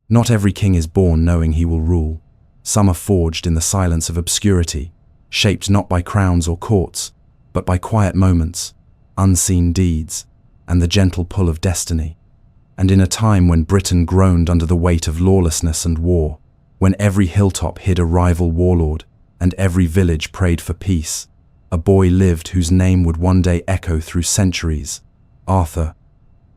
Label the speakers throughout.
Speaker 1: Not every king is born knowing he will rule. Some are forged in the silence of obscurity, shaped not by crowns or courts, but by quiet moments, unseen deeds, and the gentle pull of destiny. And in a time when Britain groaned under the weight of lawlessness and war, when every hilltop hid a rival warlord, and every village prayed for peace, a boy lived whose name would one day echo through centuries: Arthur.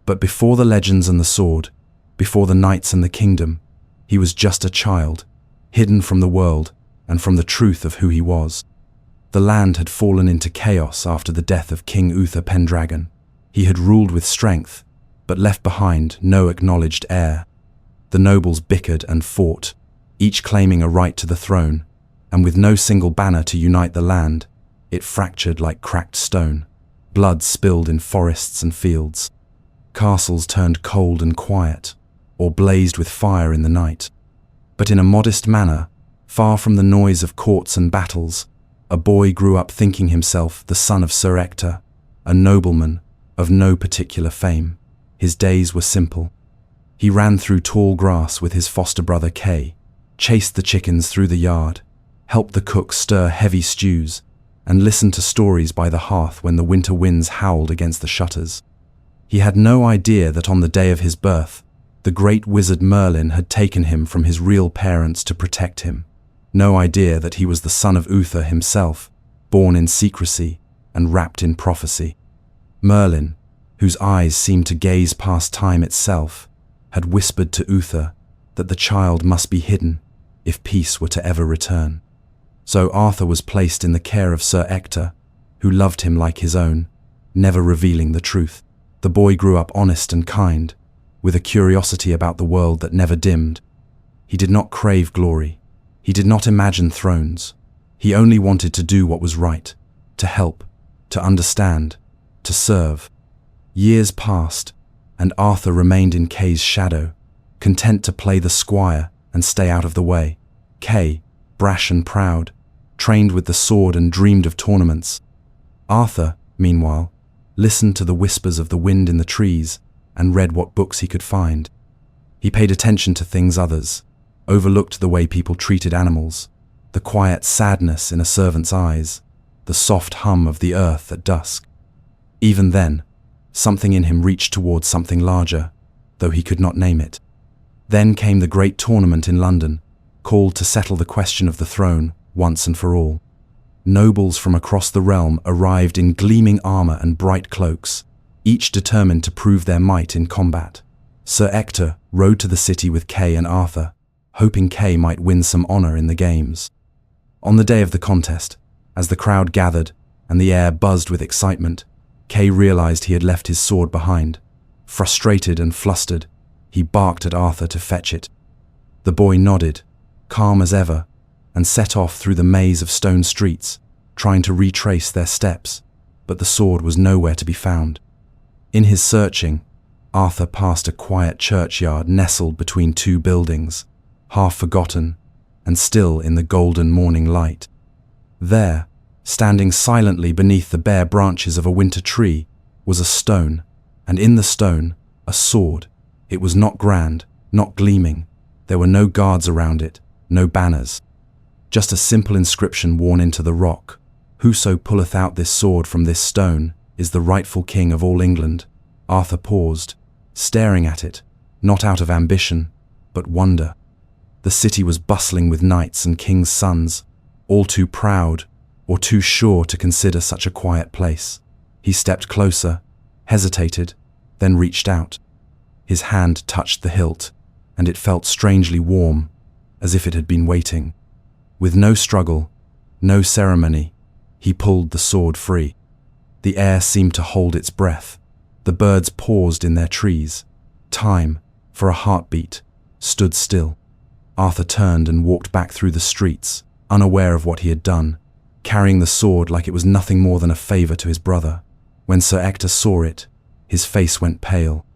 Speaker 1: But before the legends and the sword, before the knights and the kingdom, he was just a child, hidden from the world and from the truth of who he was. The land had fallen into chaos after the death of King Uther Pendragon. He had ruled with strength, but left behind no acknowledged heir. The nobles bickered and fought, each claiming a right to the throne, and with no single banner to unite the land, it fractured like cracked stone. Blood spilled in forests and fields. Castles turned cold and quiet, or blazed with fire in the night. But in a modest manner, far from the noise of courts and battles, a boy grew up thinking himself the son of Sir Ector, a nobleman of no particular fame. His days were simple. He ran through tall grass with his foster brother Kay, chased the chickens through the yard, helped the cook stir heavy stews, and listened to stories by the hearth when the winter winds howled against the shutters. He had no idea that on the day of his birth, the great wizard Merlin had taken him from his real parents to protect him. No idea that he was the son of Uther himself, born in secrecy and wrapped in prophecy. Merlin, whose eyes seemed to gaze past time itself, had whispered to Uther that the child must be hidden if peace were to ever return. So Arthur was placed in the care of Sir Ector, who loved him like his own, never revealing the truth. The boy grew up honest and kind, with a curiosity about the world that never dimmed. He did not crave glory. He did not imagine thrones. He only wanted to do what was right, to help, to understand, to serve. Years passed, and Arthur remained in Kay's shadow, content to play the squire and stay out of the way. Kay, brash and proud, trained with the sword and dreamed of tournaments. Arthur, meanwhile, listened to the whispers of the wind in the trees and read what books he could find. He paid attention to things others, overlooked the way people treated animals, the quiet sadness in a servant's eyes, the soft hum of the earth at dusk. Even then, something in him reached towards something larger, though he could not name it. Then came the great tournament in London, called to settle the question of the throne once and for all. Nobles from across the realm arrived in gleaming armor and bright cloaks, each determined to prove their might in combat. Sir Ector rode to the city with Kay and Arthur, hoping Kay might win some honor in the games. On the day of the contest, as the crowd gathered and the air buzzed with excitement, Kay realized he had left his sword behind. Frustrated and flustered, he barked at Arthur to fetch it. The boy nodded, calm as ever, and set off through the maze of stone streets, trying to retrace their steps, but the sword was nowhere to be found. In his searching, Arthur passed a quiet churchyard nestled between two buildings, half forgotten and still in the golden morning light. There, standing silently beneath the bare branches of a winter tree, was a stone, and in the stone, a sword. It was not grand, not gleaming. There were no guards around it, no banners. Just a simple inscription worn into the rock: "Whoso pulleth out this sword from this stone is the rightful king of all England." Arthur paused, staring at it, not out of ambition, but wonder. The city was bustling with knights and kings' sons, all too proud or too sure to consider such a quiet place. He stepped closer, hesitated, then reached out. His hand touched the hilt, and it felt strangely warm, as if it had been waiting. With no struggle, no ceremony, he pulled the sword free. The air seemed to hold its breath. The birds paused in their trees. Time, for a heartbeat, stood still. Arthur turned and walked back through the streets, unaware of what he had done, carrying the sword like it was nothing more than a favor to his brother. When Sir Ector saw it, his face went pale,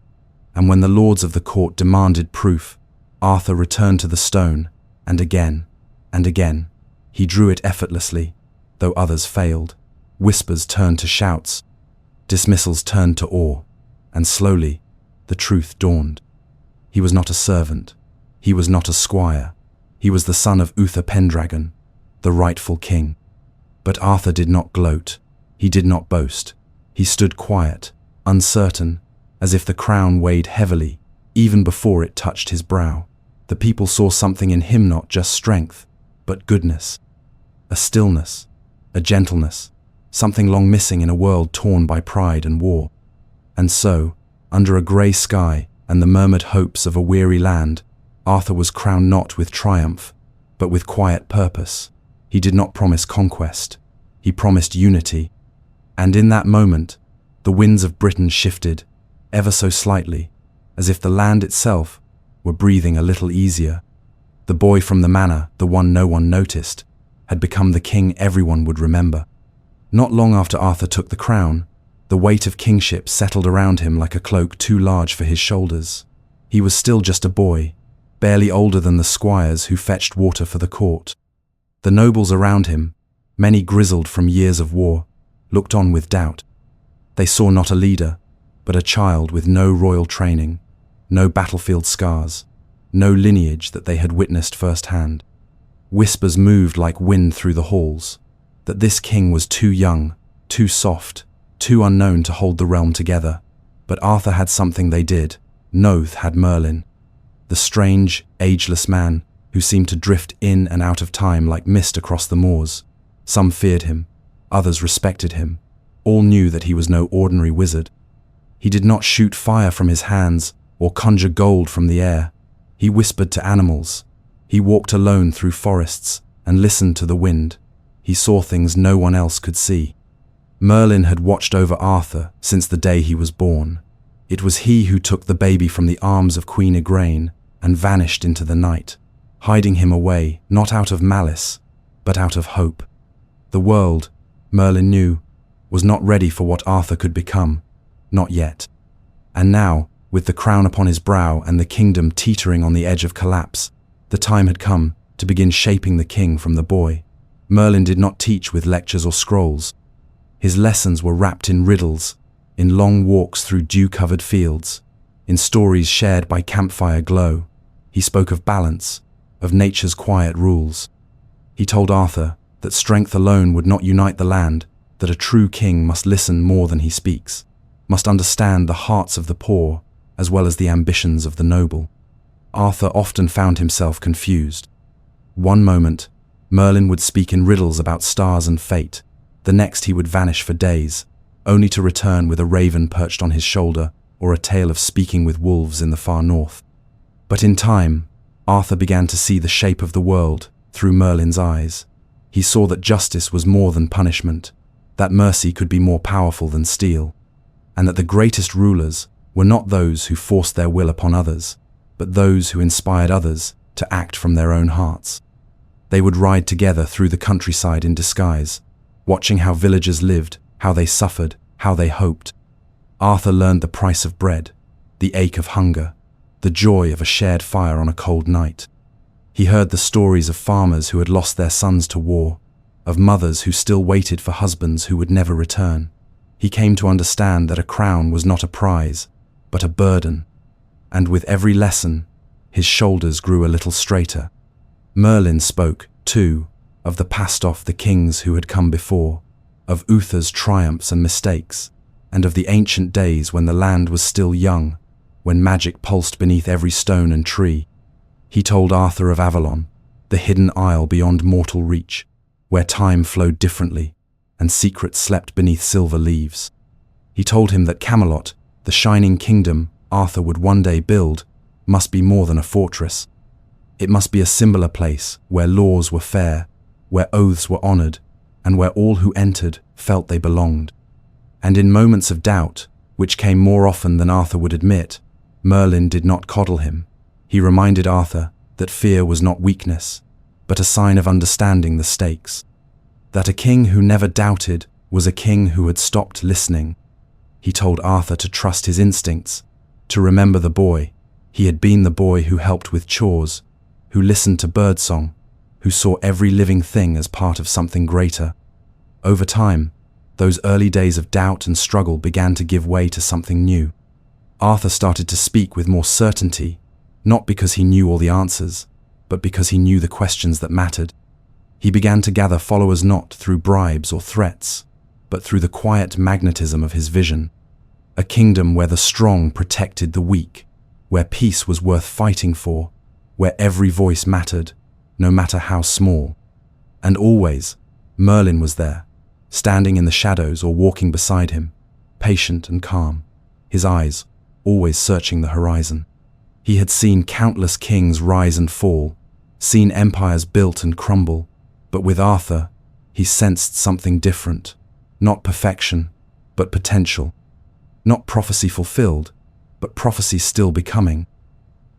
Speaker 1: and when the lords of the court demanded proof, Arthur returned to the stone, and again, he drew it effortlessly, though others failed. Whispers turned to shouts, dismissals turned to awe, and slowly, the truth dawned. He was not a servant. He was not a squire. He was the son of Uther Pendragon, the rightful king. But Arthur did not gloat. He did not boast. He stood quiet, uncertain, as if the crown weighed heavily, even before it touched his brow. The people saw something in him, not just strength, but goodness. A stillness, a gentleness, something long missing in a world torn by pride and war. And so, under a grey sky and the murmured hopes of a weary land, Arthur was crowned not with triumph, but with quiet purpose. He did not promise conquest. He promised unity. And in that moment, the winds of Britain shifted, ever so slightly, as if the land itself were breathing a little easier. The boy from the manor, the one no one noticed, had become the king everyone would remember. Not long after Arthur took the crown, the weight of kingship settled around him like a cloak too large for his shoulders. He was still just a boy, barely older than the squires who fetched water for the court. The nobles around him, many grizzled from years of war, looked on with doubt. They saw not a leader, but a child with no royal training, no battlefield scars, no lineage that they had witnessed firsthand. Whispers moved like wind through the halls, that this king was too young, too soft, too unknown to hold the realm together. But Arthur had something they did. Noth had Merlin, the strange, ageless man who seemed to drift in and out of time like mist across the moors. Some feared him, others respected him. All knew that he was no ordinary wizard. He did not shoot fire from his hands or conjure gold from the air. He whispered to animals. He walked alone through forests and listened to the wind. He saw things no one else could see. Merlin had watched over Arthur since the day he was born. It was he who took the baby from the arms of Queen Igraine and vanished into the night, hiding him away not out of malice, but out of hope. The world, Merlin knew, was not ready for what Arthur could become, not yet. And now, with the crown upon his brow and the kingdom teetering on the edge of collapse, the time had come to begin shaping the king from the boy. Merlin did not teach with lectures or scrolls. His lessons were wrapped in riddles, in long walks through dew-covered fields, in stories shared by campfire glow. He spoke of balance, of nature's quiet rules. He told Arthur that strength alone would not unite the land, that a true king must listen more than he speaks, must understand the hearts of the poor as well as the ambitions of the noble. Arthur often found himself confused. One moment, Merlin would speak in riddles about stars and fate. The next he would vanish for days, only to return with a raven perched on his shoulder or a tale of speaking with wolves in the far north. But in time, Arthur began to see the shape of the world through Merlin's eyes. He saw that justice was more than punishment, that mercy could be more powerful than steel, and that the greatest rulers were not those who forced their will upon others, but those who inspired others to act from their own hearts. They would ride together through the countryside in disguise, watching how villagers lived, how they suffered, how they hoped. Arthur learned the price of bread, the ache of hunger, the joy of a shared fire on a cold night. He heard the stories of farmers who had lost their sons to war, of mothers who still waited for husbands who would never return. He came to understand that a crown was not a prize, but a burden, and with every lesson, his shoulders grew a little straighter. Merlin spoke, too, of the past, of the kings who had come before, of Uther's triumphs and mistakes, and of the ancient days when the land was still young, when magic pulsed beneath every stone and tree. He told Arthur of Avalon, the hidden isle beyond mortal reach, where time flowed differently, and secrets slept beneath silver leaves. He told him that Camelot, the shining kingdom Arthur would one day build, must be more than a fortress. It must be a similar place where laws were fair, where oaths were honored, and where all who entered felt they belonged. And in moments of doubt, which came more often than Arthur would admit, Merlin did not coddle him. He reminded Arthur that fear was not weakness, but a sign of understanding the stakes. That a king who never doubted was a king who had stopped listening. He told Arthur to trust his instincts, to remember the boy. He had been the boy who helped with chores, who listened to birdsong, who saw every living thing as part of something greater. Over time, those early days of doubt and struggle began to give way to something new. Arthur started to speak with more certainty, not because he knew all the answers, but because he knew the questions that mattered. He began to gather followers not through bribes or threats, but through the quiet magnetism of his vision. A kingdom where the strong protected the weak, where peace was worth fighting for, where every voice mattered, no matter how small. And always, Merlin was there, standing in the shadows or walking beside him, patient and calm, his eyes always searching the horizon. He had seen countless kings rise and fall, seen empires built and crumble, but with Arthur, he sensed something different. Not perfection, but potential. Not prophecy fulfilled, but prophecy still becoming.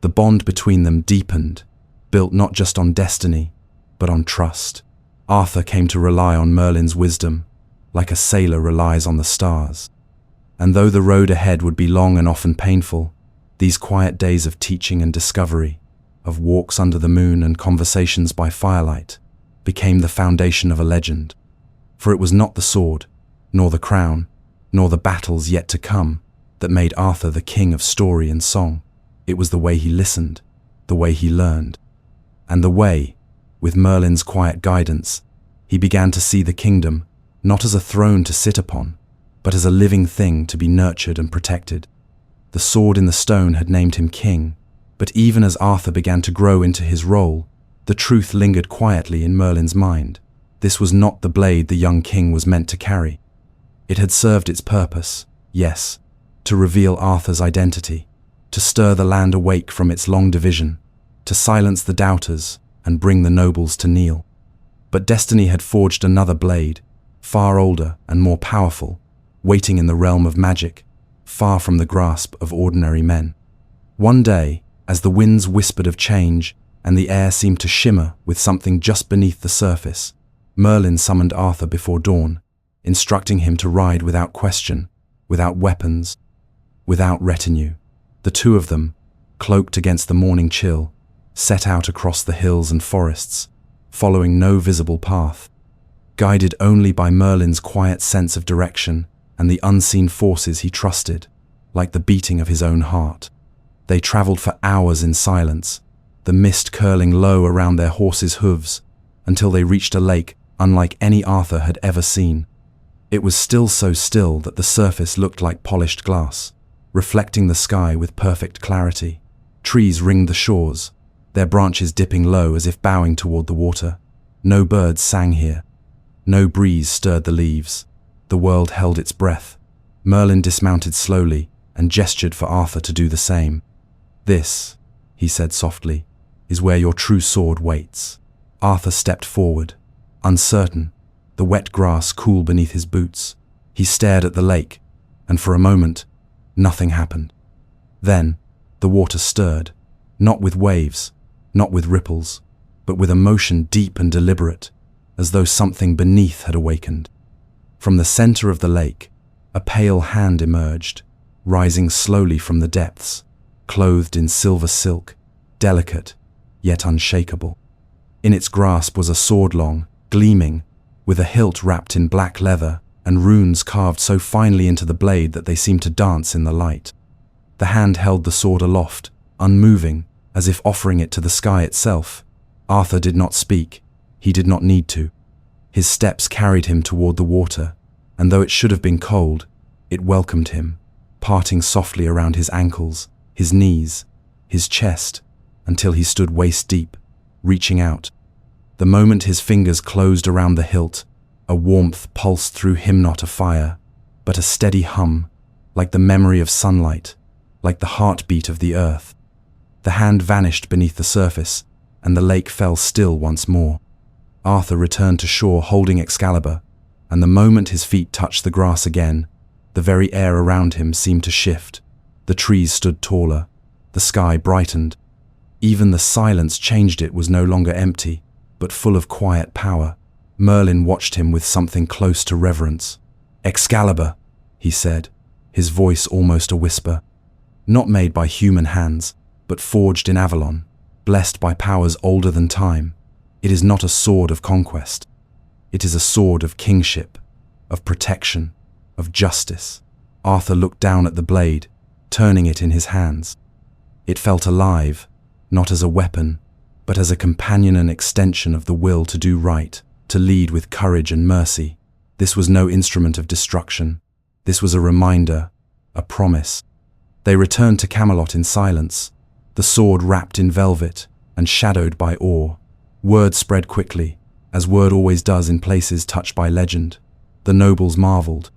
Speaker 1: The bond between them deepened, built not just on destiny, but on trust. Arthur came to rely on Merlin's wisdom, like a sailor relies on the stars. And though the road ahead would be long and often painful, these quiet days of teaching and discovery, of walks under the moon and conversations by firelight, became the foundation of a legend. For it was not the sword, nor the crown, nor the battles yet to come, that made Arthur the king of story and song. It was the way he listened, the way he learned. And the way, with Merlin's quiet guidance, he began to see the kingdom not as a throne to sit upon, but as a living thing to be nurtured and protected. The sword in the stone had named him king, but even as Arthur began to grow into his role, the truth lingered quietly in Merlin's mind. This was not the blade the young king was meant to carry. It had served its purpose, yes, to reveal Arthur's identity, to stir the land awake from its long division, to silence the doubters and bring the nobles to kneel. But destiny had forged another blade, far older and more powerful, waiting in the realm of magic, far from the grasp of ordinary men. One day, as the winds whispered of change and the air seemed to shimmer with something just beneath the surface, Merlin summoned Arthur before dawn, instructing him to ride without question, without weapons, without retinue. The two of them, cloaked against the morning chill, set out across the hills and forests, following no visible path, guided only by Merlin's quiet sense of direction and the unseen forces he trusted, like the beating of his own heart. They traveled for hours in silence, the mist curling low around their horses' hooves, until they reached a lake unlike any Arthur had ever seen. It was still so still that the surface looked like polished glass, reflecting the sky with perfect clarity. Trees ringed the shores, their branches dipping low as if bowing toward the water. No birds sang here. No breeze stirred the leaves. The world held its breath. Merlin dismounted slowly and gestured for Arthur to do the same. "This," he said softly, "is where your true sword waits." Arthur stepped forward, uncertain, the wet grass cool beneath his boots. He stared at the lake, and for a moment, nothing happened. Then, the water stirred, not with waves, not with ripples, but with a motion deep and deliberate, as though something beneath had awakened. From the center of the lake, a pale hand emerged, rising slowly from the depths, clothed in silver silk, delicate, yet unshakable. In its grasp was a sword long, gleaming, with a hilt wrapped in black leather and runes carved so finely into the blade that they seemed to dance in the light. The hand held the sword aloft, unmoving, as if offering it to the sky itself. Arthur did not speak. He did not need to. His steps carried him toward the water, and though it should have been cold, it welcomed him, parting softly around his ankles, his knees, his chest, until he stood waist-deep, reaching out. The moment his fingers closed around the hilt, a warmth pulsed through him, not a fire, but a steady hum, like the memory of sunlight, like the heartbeat of the earth. The hand vanished beneath the surface, and the lake fell still once more. Arthur returned to shore holding Excalibur, and the moment his feet touched the grass again, the very air around him seemed to shift. The trees stood taller, the sky brightened. Even the silence changed. It was no longer empty, but full of quiet power. Merlin watched him with something close to reverence. "Excalibur," he said, his voice almost a whisper. "Not made by human hands, but forged in Avalon, blessed by powers older than time. It is not a sword of conquest. It is a sword of kingship, of protection, of justice." Arthur looked down at the blade, turning it in his hands. It felt alive, not as a weapon, but as a companion and extension of the will to do right, to lead with courage and mercy. This was no instrument of destruction. This was a reminder, a promise. They returned to Camelot in silence, the sword wrapped in velvet and shadowed by awe. Word spread quickly, as word always does in places touched by legend. The nobles marveled.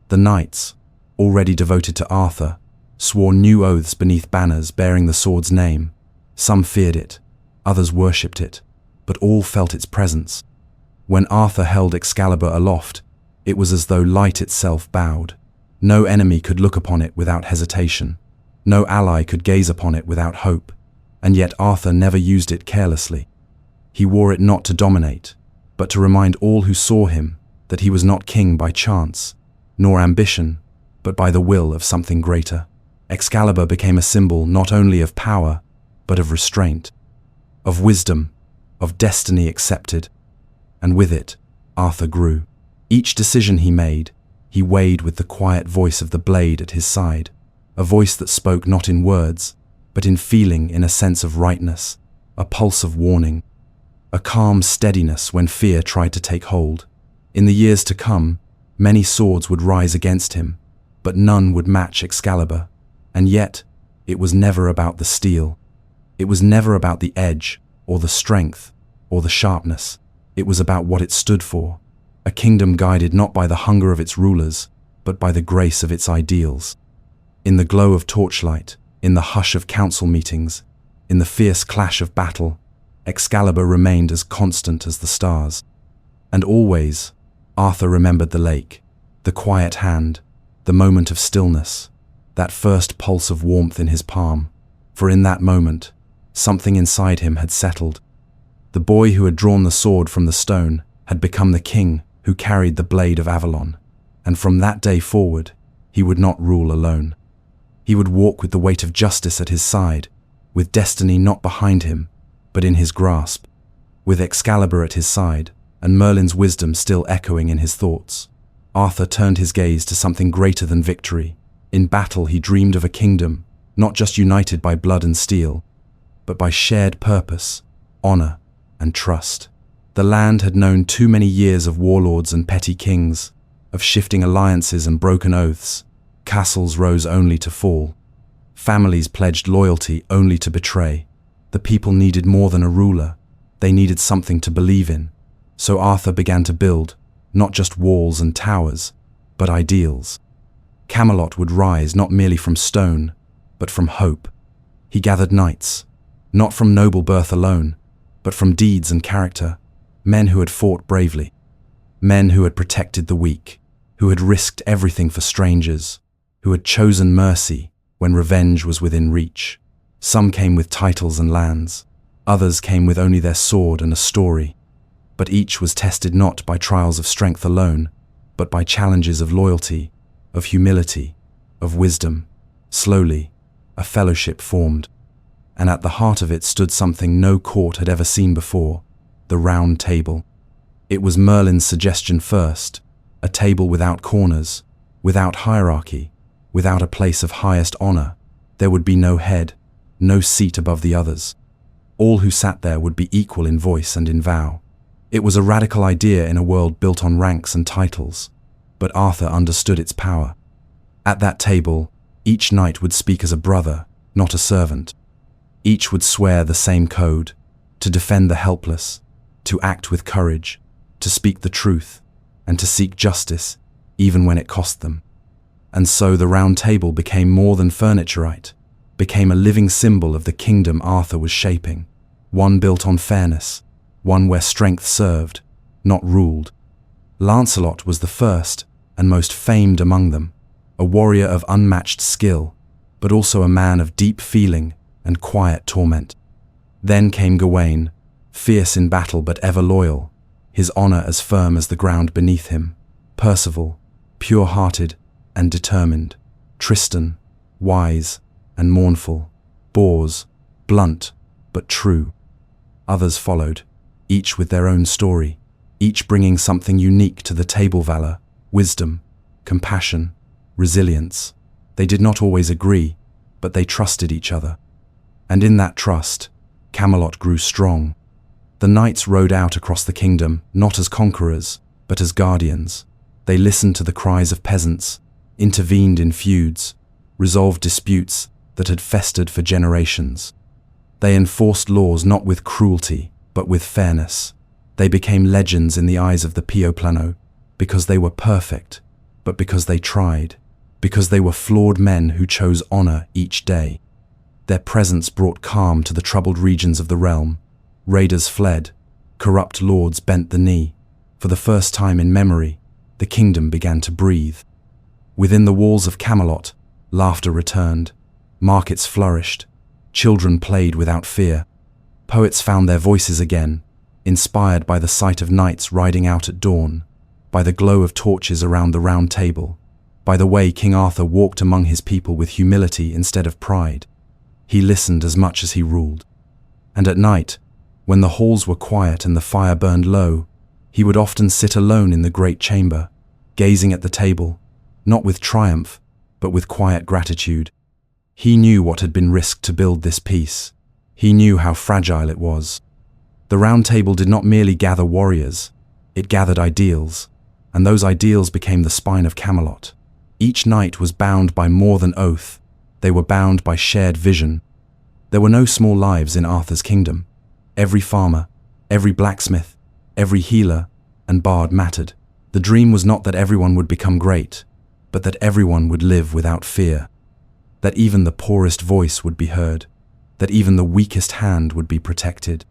Speaker 1: The knights, already devoted to Arthur, swore new oaths beneath banners bearing the sword's name. Some feared it, others worshipped it, but all felt its presence. When Arthur held Excalibur aloft, it was as though light itself bowed. No enemy could look upon it without hesitation. No ally could gaze upon it without hope. And yet Arthur never used it carelessly. He wore it not to dominate, but to remind all who saw him that he was not king by chance, nor ambition, but by the will of something greater. Excalibur became a symbol not only of power, but of restraint, of wisdom, of destiny accepted. And with it, Arthur grew. Each decision he made, he weighed with the quiet voice of the blade at his side, a voice that spoke not in words, but in feeling, in a sense of rightness, a pulse of warning, a calm steadiness when fear tried to take hold. In the years to come, many swords would rise against him, but none would match Excalibur. And yet, it was never about the steel. It was never about the edge, or the strength, or the sharpness. It was about what it stood for, a kingdom guided not by the hunger of its rulers, but by the grace of its ideals. In the glow of torchlight, in the hush of council meetings, in the fierce clash of battle, Excalibur remained as constant as the stars. And always, Arthur remembered the lake, the quiet hand, the moment of stillness, that first pulse of warmth in his palm, for in that moment, something inside him had settled. The boy who had drawn the sword from the stone had become the king who carried the blade of Avalon, and from that day forward, he would not rule alone. He would walk with the weight of justice at his side, with destiny not behind him, but in his grasp, with Excalibur at his side, and Merlin's wisdom still echoing in his thoughts. Arthur turned his gaze to something greater than victory. In battle he dreamed of a kingdom, not just united by blood and steel, but by shared purpose, honor, and trust. The land had known too many years of warlords and petty kings, of shifting alliances and broken oaths. Castles rose only to fall. Families pledged loyalty only to betray. The people needed more than a ruler. They needed something to believe in. So Arthur began to build, not just walls and towers, but ideals. Camelot would rise not merely from stone, but from hope. He gathered knights, not from noble birth alone, but from deeds and character, men who had fought bravely, men who had protected the weak, who had risked everything for strangers, who had chosen mercy when revenge was within reach. Some came with titles and lands, others came with only their sword and a story, but each was tested not by trials of strength alone, but by challenges of loyalty, of humility, of wisdom. Slowly, a fellowship formed, and at the heart of it stood something no court had ever seen before, the Round Table. It was Merlin's suggestion first, a table without corners, without hierarchy, without a place of highest honor. There would be no head, no seat above the others. All who sat there would be equal in voice and in vow. It was a radical idea in a world built on ranks and titles, but Arthur understood its power. At that table, each knight would speak as a brother, not a servant. Each would swear the same code, to defend the helpless, to act with courage, to speak the truth, and to seek justice, even when it cost them. And so the Round Table became more than furniturite, became a living symbol of the kingdom Arthur was shaping, one built on fairness, one where strength served, not ruled. Lancelot was the first and most famed among them, a warrior of unmatched skill, but also a man of deep feeling and quiet torment. Then came Gawain, fierce in battle but ever loyal, his honor as firm as the ground beneath him. Percival, pure-hearted and determined. Tristan, wise and mournful. Bors, blunt but true. Others followed, each with their own story, each bringing something unique to the table: valor, wisdom, compassion, resilience. They did not always agree, but they trusted each other. And in that trust, Camelot grew strong. The knights rode out across the kingdom, not as conquerors, but as guardians. They listened to the cries of peasants, intervened in feuds, resolved disputes that had festered for generations. They enforced laws not with cruelty, but with fairness. They became legends in the eyes of the Pioplano, because they were perfect, but because they tried, because they were flawed men who chose honor each day. Their presence brought calm to the troubled regions of the realm. Raiders fled, corrupt lords bent the knee. For the first time in memory, the kingdom began to breathe. Within the walls of Camelot, laughter returned, markets flourished, children played without fear. Poets found their voices again, inspired by the sight of knights riding out at dawn, by the glow of torches around the round table, by the way King Arthur walked among his people with humility instead of pride. He listened as much as he ruled. And at night, when the halls were quiet and the fire burned low, he would often sit alone in the great chamber, gazing at the table, not with triumph, but with quiet gratitude. He knew what had been risked to build this peace. He knew how fragile it was. The Round Table did not merely gather warriors, it gathered ideals, and those ideals became the spine of Camelot. Each knight was bound by more than oath, they were bound by shared vision. There were no small lives in Arthur's kingdom. Every farmer, every blacksmith, every healer and bard mattered. The dream was not that everyone would become great, but that everyone would live without fear. That even the poorest voice would be heard, that even the weakest hand would be protected.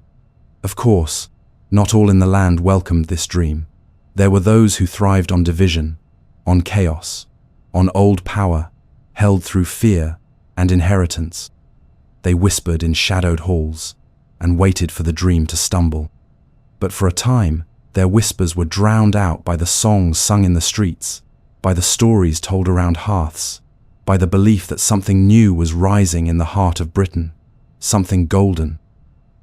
Speaker 1: Of course, not all in the land welcomed this dream. There were those who thrived on division, on chaos, on old power, held through fear and inheritance. They whispered in shadowed halls and waited for the dream to stumble. But for a time, their whispers were drowned out by the songs sung in the streets, by the stories told around hearths, by the belief that something new was rising in the heart of Britain, something golden.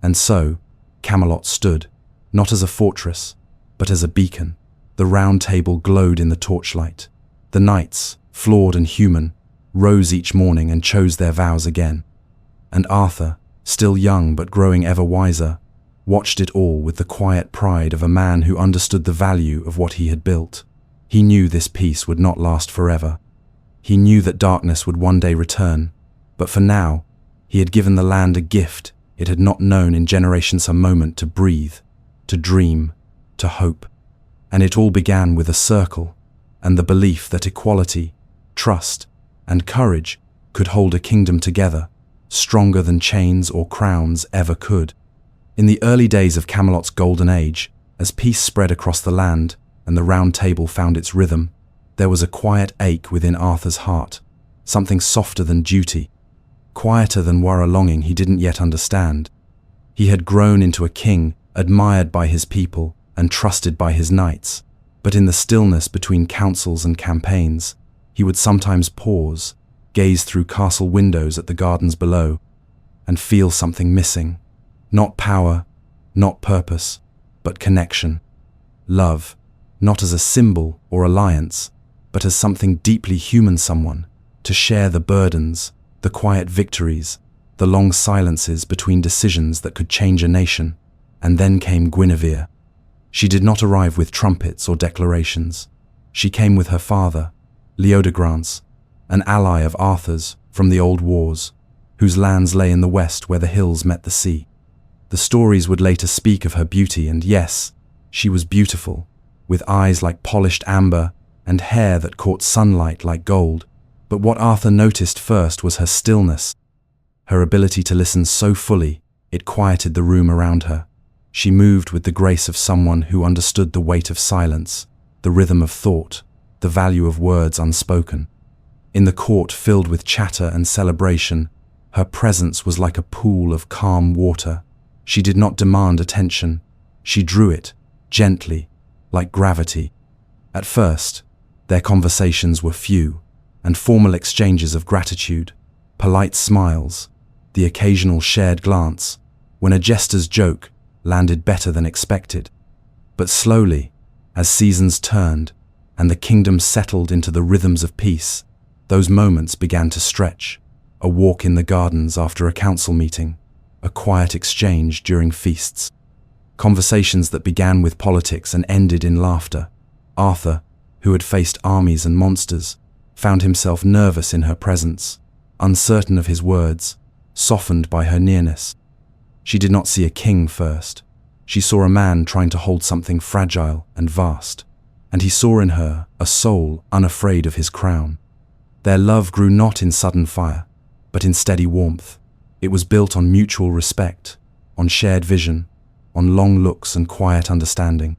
Speaker 1: And so, Camelot stood, not as a fortress, but as a beacon. The Round Table glowed in the torchlight. The knights, flawed and human, rose each morning and chose their vows again. And Arthur, still young but growing ever wiser, watched it all with the quiet pride of a man who understood the value of what he had built. He knew this peace would not last forever. He knew that darkness would one day return, but for now, he had given the land a gift it had not known in generations, a moment to breathe, to dream, to hope. And it all began with a circle and the belief that equality, trust, and courage could hold a kingdom together, stronger than chains or crowns ever could. In the early days of Camelot's golden age, as peace spread across the land and the Round Table found its rhythm, there was a quiet ache within Arthur's heart, something softer than duty, quieter than were a longing he didn't yet understand. He had grown into a king, admired by his people and trusted by his knights, but in the stillness between councils and campaigns, he would sometimes pause, gaze through castle windows at the gardens below, and feel something missing. Not power, not purpose, but connection. Love, not as a symbol or alliance, but as something deeply human, someone to share the burdens, the quiet victories, the long silences between decisions that could change a nation. And then came Guinevere. She did not arrive with trumpets or declarations. She came with her father, Leodegrance, an ally of Arthur's from the old wars, whose lands lay in the west where the hills met the sea. The stories would later speak of her beauty, and yes, she was beautiful, with eyes like polished amber and hair that caught sunlight like gold. But what Arthur noticed first was her stillness, her ability to listen so fully it quieted the room around her. She moved with the grace of someone who understood the weight of silence, the rhythm of thought, the value of words unspoken. In the court filled with chatter and celebration, her presence was like a pool of calm water. She did not demand attention. She drew it, gently, like gravity. At first, their conversations were few, and formal exchanges of gratitude, polite smiles, the occasional shared glance, when a jester's joke landed better than expected. But slowly, as seasons turned and the kingdom settled into the rhythms of peace, those moments began to stretch. A walk in the gardens after a council meeting, a quiet exchange during feasts. Conversations that began with politics and ended in laughter. Arthur, who had faced armies and monsters, found himself nervous in her presence, uncertain of his words, softened by her nearness. She did not see a king first. She saw a man trying to hold something fragile and vast, and he saw in her a soul unafraid of his crown. Their love grew not in sudden fire, but in steady warmth. It was built on mutual respect, on shared vision, on long looks and quiet understanding.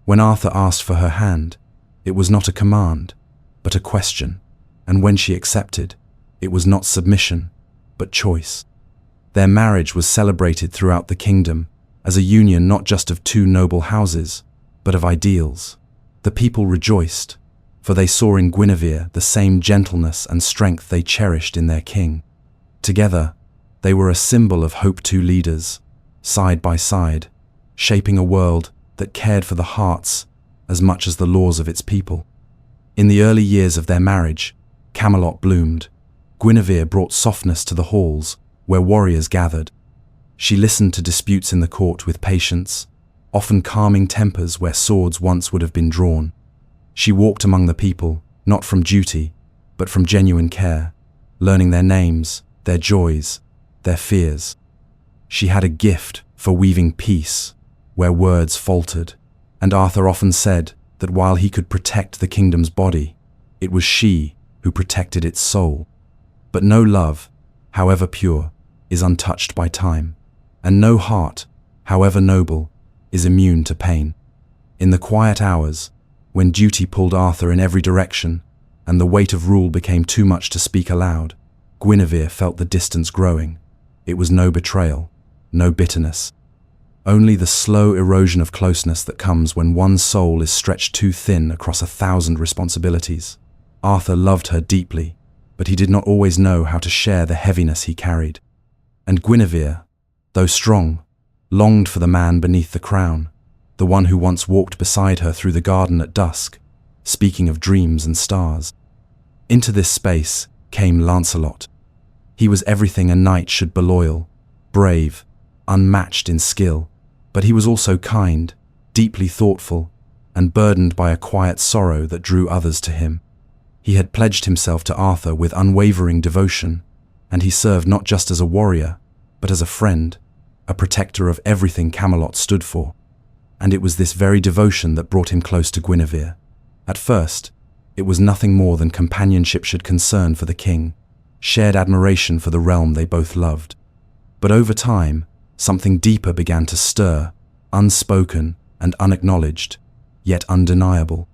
Speaker 1: When Arthur asked for her hand, it was not a command, but a question, and when she accepted, it was not submission, but choice. Their marriage was celebrated throughout the kingdom as a union not just of two noble houses, but of ideals. The people rejoiced, for they saw in Guinevere the same gentleness and strength they cherished in their king. Together, they were a symbol of hope, two leaders, side by side, shaping a world that cared for the hearts as much as the laws of its people. In the early years of their marriage, Camelot bloomed. Guinevere brought softness to the halls where warriors gathered. She listened to disputes in the court with patience, often calming tempers where swords once would have been drawn. She walked among the people, not from duty, but from genuine care, learning their names, their joys, their fears. She had a gift for weaving peace where words faltered, and Arthur often said that while he could protect the kingdom's body, it was she who protected its soul. But no love, however pure, is untouched by time, and no heart, however noble, is immune to pain. In the quiet hours, when duty pulled Arthur in every direction, and the weight of rule became too much to speak aloud, Guinevere felt the distance growing. It was no betrayal, no bitterness, only the slow erosion of closeness that comes when one's soul is stretched too thin across 1,000 responsibilities. Arthur loved her deeply, but he did not always know how to share the heaviness he carried. And Guinevere, though strong, longed for the man beneath the crown, the one who once walked beside her through the garden at dusk, speaking of dreams and stars. Into this space came Lancelot. He was everything a knight should be: loyal, brave, unmatched in skill, but he was also kind, deeply thoughtful, and burdened by a quiet sorrow that drew others to him. He had pledged himself to Arthur with unwavering devotion, and he served not just as a warrior, but as a friend, a protector of everything Camelot stood for. And it was this very devotion that brought him close to Guinevere. At first, it was nothing more than companionship, shared concern for the king, shared admiration for the realm they both loved. But over time, something deeper began to stir, unspoken and unacknowledged, yet undeniable.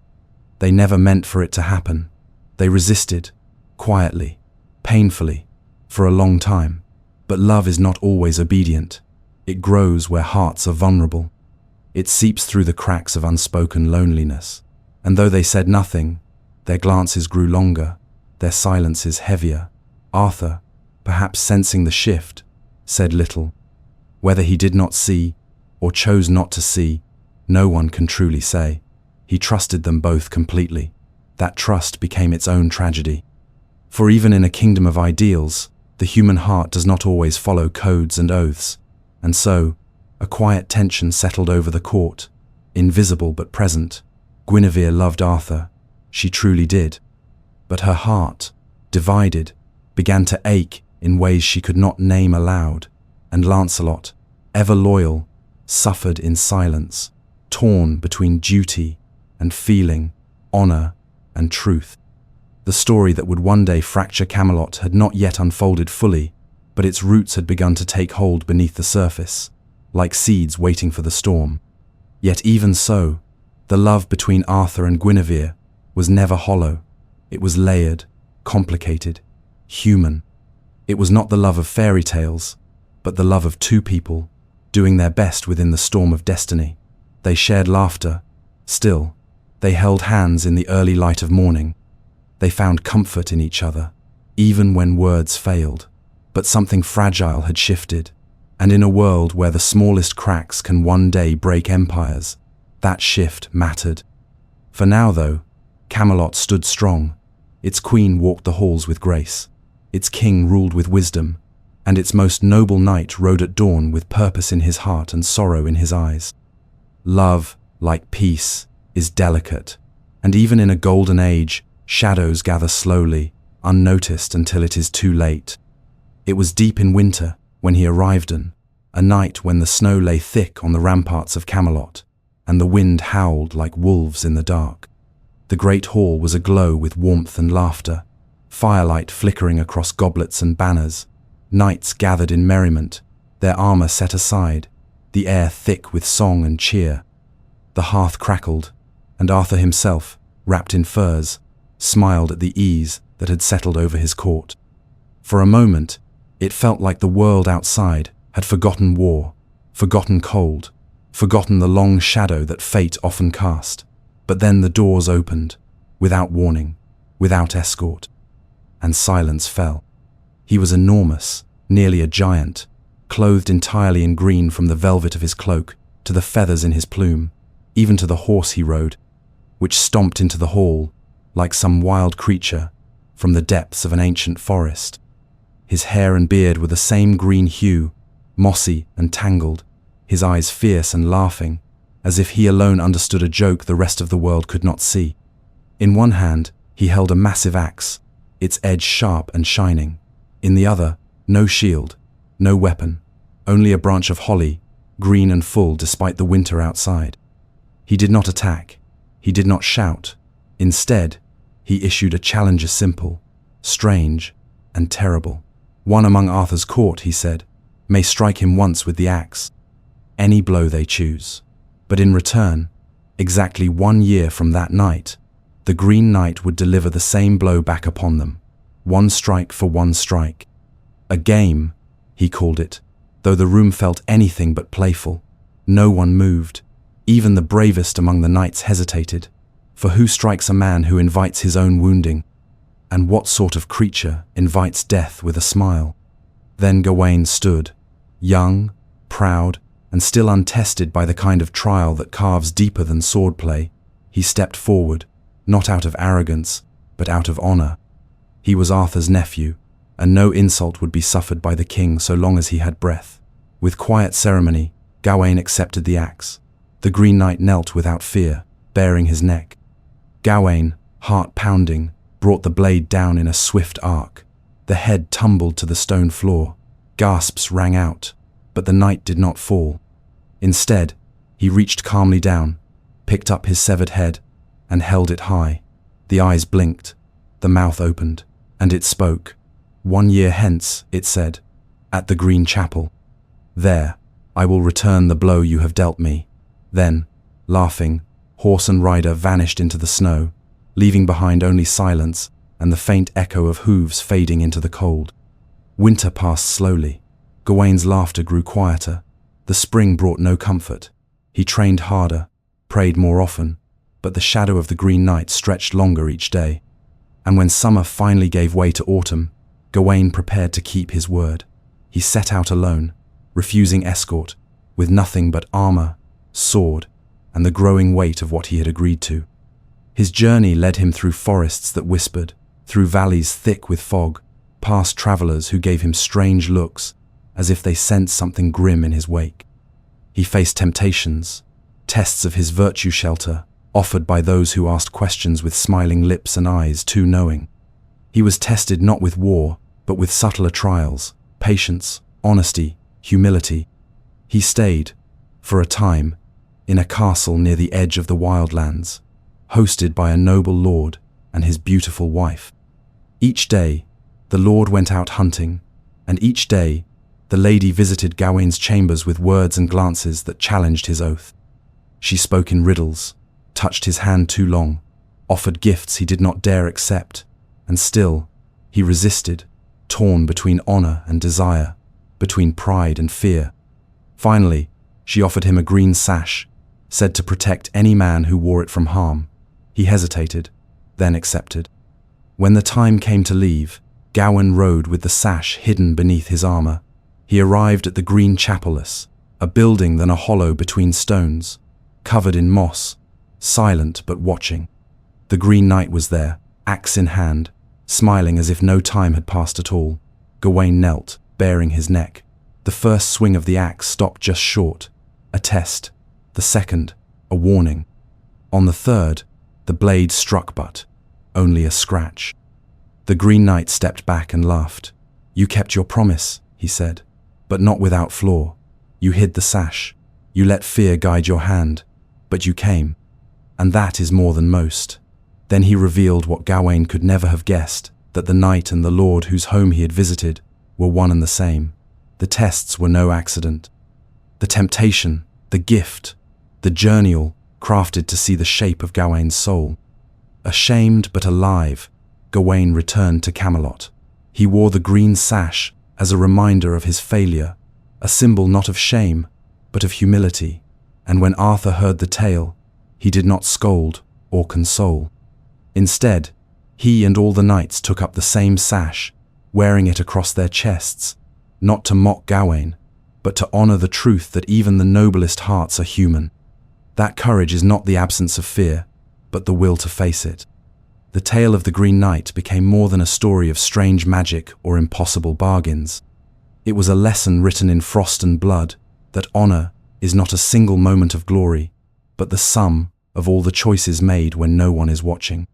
Speaker 1: They never meant for it to happen. They resisted, quietly, painfully, for a long time. But love is not always obedient. It grows where hearts are vulnerable. It seeps through the cracks of unspoken loneliness. And though they said nothing, their glances grew longer, their silences heavier. Arthur, perhaps sensing the shift, said little. Whether he did not see, or chose not to see, no one can truly say. He trusted them both completely. That trust became its own tragedy. For even in a kingdom of ideals, the human heart does not always follow codes and oaths. And so, a quiet tension settled over the court, invisible but present. Guinevere loved Arthur. She truly did. But her heart, divided, began to ache in ways she could not name aloud. And Lancelot, ever loyal, suffered in silence, torn between duty and feeling, honor and truth. The story that would one day fracture Camelot had not yet unfolded fully, but its roots had begun to take hold beneath the surface, like seeds waiting for the storm. Yet even so, the love between Arthur and Guinevere was never hollow. It was layered, complicated, human. It was not the love of fairy tales, but the love of two people, doing their best within the storm of destiny. They shared laughter. Still, they held hands in the early light of morning. They found comfort in each other, even when words failed. But something fragile had shifted, and in a world where the smallest cracks can one day break empires, that shift mattered. For now, though, Camelot stood strong. Its queen walked the halls with grace. Its king ruled with wisdom, and its most noble knight rode at dawn with purpose in his heart and sorrow in his eyes. Love, like peace, is delicate, and even in a golden age, shadows gather slowly, unnoticed until it is too late. It was deep in winter when he arrived a night when the snow lay thick on the ramparts of Camelot, and the wind howled like wolves in the dark. The great hall was aglow with warmth and laughter, firelight flickering across goblets and banners, knights gathered in merriment, their armor set aside, the air thick with song and cheer. The hearth crackled, and Arthur himself, wrapped in furs, smiled at the ease that had settled over his court. For a moment, it felt like the world outside had forgotten war, forgotten cold, forgotten the long shadow that fate often cast. But then the doors opened, without warning, without escort, and silence fell. He was enormous, nearly a giant, clothed entirely in green from the velvet of his cloak to the feathers in his plume, even to the horse he rode, which stomped into the hall like some wild creature from the depths of an ancient forest. His hair and beard were the same green hue, mossy and tangled, his eyes fierce and laughing, as if he alone understood a joke the rest of the world could not see. In one hand, he held a massive axe, its edge sharp and shining. In the other, no shield, no weapon, only a branch of holly, green and full despite the winter outside. He did not attack. He did not shout. Instead, he issued a challenge simple, strange, and terrible. One among Arthur's court, he said, may strike him once with the axe. Any blow they choose. But in return, exactly 1 year from that night, the Green Knight would deliver the same blow back upon them. 1 strike for 1 strike. A game, he called it, though the room felt anything but playful. No one moved. Even the bravest among the knights hesitated. For who strikes a man who invites his own wounding? And what sort of creature invites death with a smile? Then Gawain stood, young, proud, and still untested by the kind of trial that carves deeper than swordplay. He stepped forward, not out of arrogance, but out of honor. He was Arthur's nephew, and no insult would be suffered by the king so long as he had breath. With quiet ceremony, Gawain accepted the axe. The Green Knight knelt without fear, baring his neck. Gawain, heart pounding, brought the blade down in a swift arc. The head tumbled to the stone floor. Gasps rang out, but the knight did not fall. Instead, he reached calmly down, picked up his severed head, and held it high. The eyes blinked, the mouth opened, and it spoke. 1 year hence, it said, at the Green Chapel. There, I will return the blow you have dealt me. Then, laughing, horse and rider vanished into the snow, leaving behind only silence and the faint echo of hooves fading into the cold. Winter passed slowly. Gawain's laughter grew quieter. The spring brought no comfort. He trained harder, prayed more often, but the shadow of the Green Knight stretched longer each day. And when summer finally gave way to autumn, Gawain prepared to keep his word. He set out alone, refusing escort, with nothing but armor, sword, and the growing weight of what he had agreed to. His journey led him through forests that whispered, through valleys thick with fog, past travelers who gave him strange looks, as if they sensed something grim in his wake. He faced temptations, tests of his virtue shelter, offered by those who asked questions with smiling lips and eyes too knowing. He was tested not with war, but with subtler trials, patience, honesty, humility. He stayed, for a time, in a castle near the edge of the wildlands, hosted by a noble lord and his beautiful wife. Each day, the lord went out hunting, and each day, the lady visited Gawain's chambers with words and glances that challenged his oath. She spoke in riddles, touched his hand too long, offered gifts he did not dare accept, and still, he resisted, torn between honor and desire, between pride and fear. Finally, she offered him a green sash, said to protect any man who wore it from harm. He hesitated, then accepted. When the time came to leave, Gawain rode with the sash hidden beneath his armor. He arrived at the Green Chapelus, a building than a hollow between stones, covered in moss, silent but watching. The Green Knight was there, axe in hand, smiling as if no time had passed at all. Gawain knelt, baring his neck. The first swing of the axe stopped just short, a test. The second, a warning. On the third, the blade struck but only a scratch. The Green Knight stepped back and laughed. "You kept your promise," he said, "but not without flaw. You hid the sash. You let fear guide your hand, but you came. And that is more than most." Then he revealed what Gawain could never have guessed, that the knight and the lord whose home he had visited were one and the same. The tests were no accident. The temptation, the gift, the journeyal crafted to see the shape of Gawain's soul. Ashamed but alive, Gawain returned to Camelot. He wore the green sash as a reminder of his failure, a symbol not of shame, but of humility. And when Arthur heard the tale, he did not scold or console. Instead, he and all the knights took up the same sash, wearing it across their chests, not to mock Gawain, but to honor the truth that even the noblest hearts are human. That courage is not the absence of fear, but the will to face it. The tale of the Green Knight became more than a story of strange magic or impossible bargains. It was a lesson written in frost and blood that honor is not a single moment of glory, but the sum of all the choices made when no one is watching.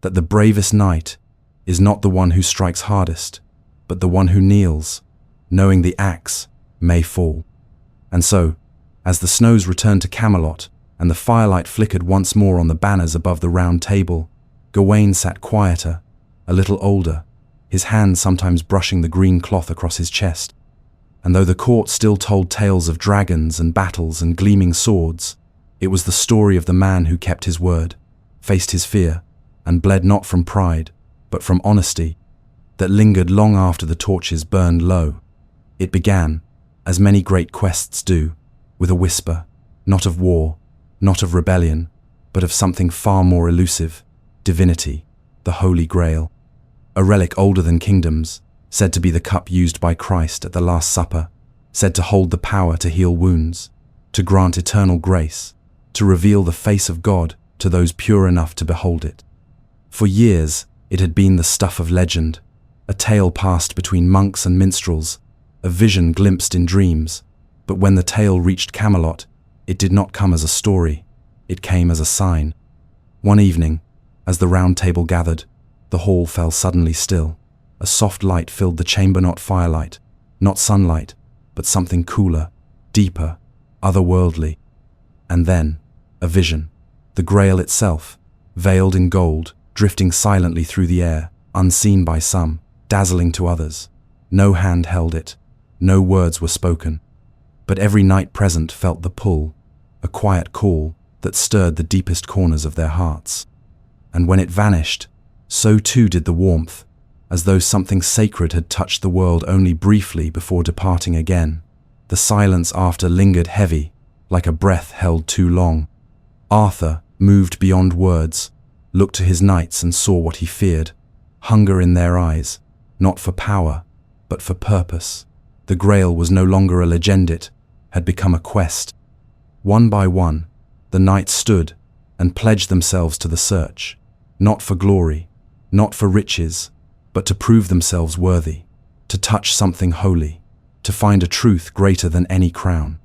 Speaker 1: That the bravest knight is not the one who strikes hardest, but the one who kneels, knowing the axe may fall. And so, as the snows returned to Camelot and the firelight flickered once more on the banners above the round table, Gawain sat quieter, a little older, his hand sometimes brushing the green cloth across his chest. And though the court still told tales of dragons and battles and gleaming swords, it was the story of the man who kept his word, faced his fear, and bled not from pride, but from honesty, that lingered long after the torches burned low. It began, as many great quests do, with a whisper, not of war, not of rebellion, but of something far more elusive, divinity, the Holy Grail, a relic older than kingdoms, said to be the cup used by Christ at the Last Supper, said to hold the power to heal wounds, to grant eternal grace, to reveal the face of God to those pure enough to behold it. For years, it had been the stuff of legend, a tale passed between monks and minstrels, a vision glimpsed in dreams. But when the tale reached Camelot, it did not come as a story, it came as a sign. One evening, as the round table gathered, the hall fell suddenly still. A soft light filled the chamber, not firelight, not sunlight, but something cooler, deeper, otherworldly. And then, a vision, the Grail itself, veiled in gold, drifting silently through the air, unseen by some, dazzling to others. No hand held it, no words were spoken, but every knight present felt the pull, a quiet call that stirred the deepest corners of their hearts. And when it vanished, so too did the warmth, as though something sacred had touched the world only briefly before departing again. The silence after lingered heavy, like a breath held too long. Arthur, moved beyond words, looked to his knights and saw what he feared, hunger in their eyes, not for power, but for purpose. The Grail was no longer a legend, it had become a quest. One by one, the knights stood and pledged themselves to the search, not for glory, not for riches, but to prove themselves worthy, to touch something holy, to find a truth greater than any crown.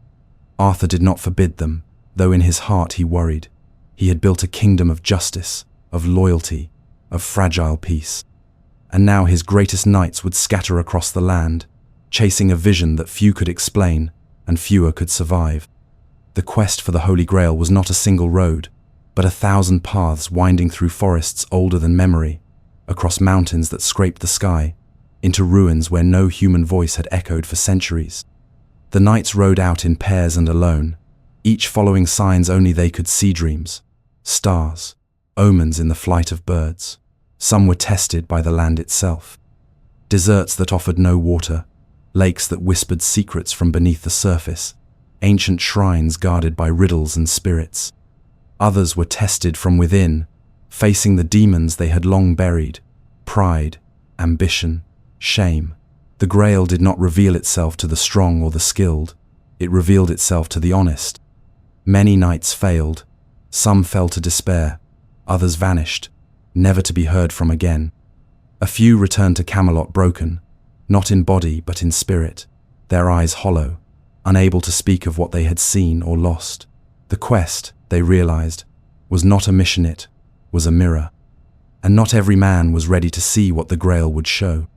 Speaker 1: Arthur did not forbid them, though in his heart he worried. He had built a kingdom of justice, of loyalty, of fragile peace. And now his greatest knights would scatter across the land, chasing a vision that few could explain and fewer could survive. The quest for the Holy Grail was not a single road, but 1,000 paths winding through forests older than memory, across mountains that scraped the sky, into ruins where no human voice had echoed for centuries. The knights rode out in pairs and alone, each following signs only they could see: dreams, stars, omens in the flight of birds. Some were tested by the land itself. Deserts that offered no water, lakes that whispered secrets from beneath the surface, ancient shrines guarded by riddles and spirits. Others were tested from within, facing the demons they had long buried: pride, ambition, shame. The Grail did not reveal itself to the strong or the skilled, it revealed itself to the honest. Many knights failed, some fell to despair, others vanished, never to be heard from again. A few returned to Camelot broken, not in body but in spirit, their eyes hollow, unable to speak of what they had seen or lost. The quest, they realized, was not a mission, it was a mirror. And not every man was ready to see what the Grail would show.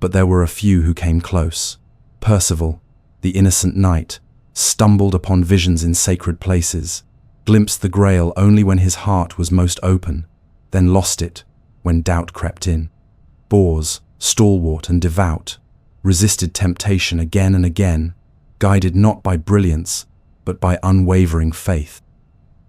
Speaker 1: But there were a few who came close. Percival, the innocent knight, stumbled upon visions in sacred places, glimpsed the Grail only when his heart was most open, then lost it when doubt crept in. Bors, stalwart and devout, resisted temptation again and again, guided not by brilliance, but by unwavering faith.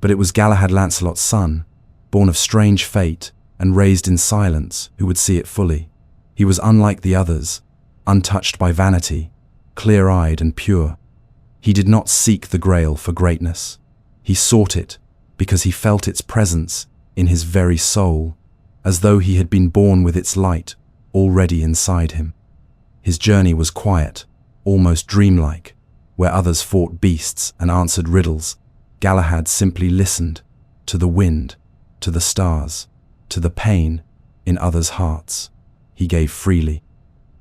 Speaker 1: But it was Galahad Lancelot's son, born of strange fate and raised in silence, who would see it fully. He was unlike the others, untouched by vanity, clear-eyed and pure. He did not seek the Grail for greatness. He sought it because he felt its presence in his very soul, as though he had been born with its light already inside him. His journey was quiet, almost dreamlike. Where others fought beasts and answered riddles, Galahad simply listened to the wind, to the stars, to the pain in others' hearts. He gave freely.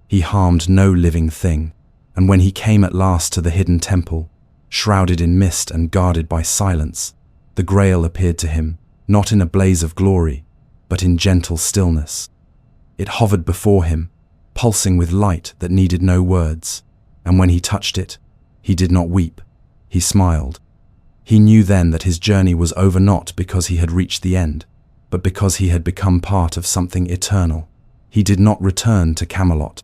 Speaker 1: He harmed no living thing, and when he came at last to the hidden temple, shrouded in mist and guarded by silence, the Grail appeared to him, not in a blaze of glory, but in gentle stillness. It hovered before him, pulsing with light that needed no words, and when he touched it, he did not weep, he smiled. He knew then that his journey was over not because he had reached the end, but because he had become part of something eternal. He did not return to Camelot.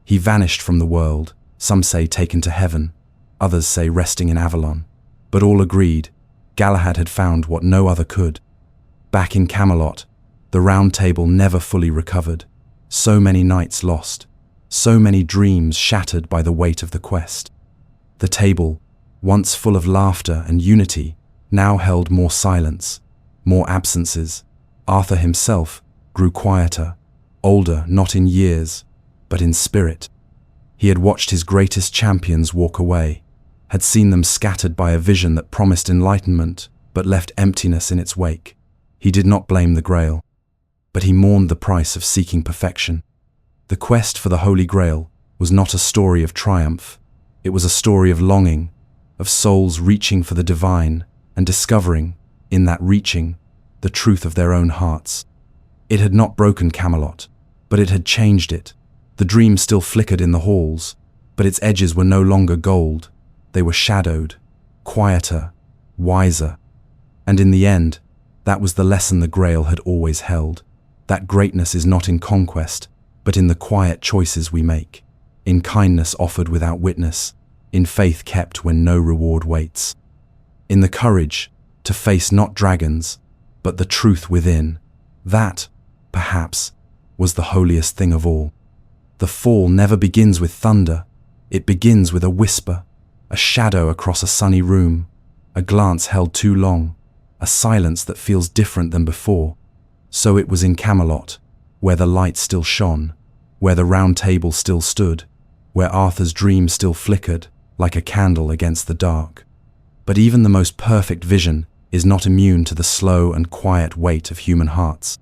Speaker 1: He vanished from the world, some say taken to heaven, others say resting in Avalon, but all agreed Galahad had found what no other could. Back in Camelot, the Round Table never fully recovered. So many nights lost, so many dreams shattered by the weight of the quest. The table, once full of laughter and unity, now held more silence, more absences. Arthur himself grew quieter, older not in years, but in spirit. He had watched his greatest champions walk away, had seen them scattered by a vision that promised enlightenment but left emptiness in its wake. He did not blame the Grail, but he mourned the price of seeking perfection. The quest for the Holy Grail was not a story of triumph. It was a story of longing, of souls reaching for the divine and discovering, in that reaching, the truth of their own hearts. It had not broken Camelot, but it had changed it. The dream still flickered in the halls, but its edges were no longer gold. They were shadowed, quieter, wiser. And in the end, that was the lesson the Grail had always held. That greatness is not in conquest, but in the quiet choices we make, in kindness offered without witness, in faith kept when no reward waits, in the courage to face not dragons, but the truth within. That, perhaps, was the holiest thing of all. The fall never begins with thunder. It begins with a whisper, a shadow across a sunny room, a glance held too long, a silence that feels different than before. So it was in Camelot, where the light still shone, where the Round Table still stood, where Arthur's dream still flickered like a candle against the dark. But even the most perfect vision is not immune to the slow and quiet weight of human hearts.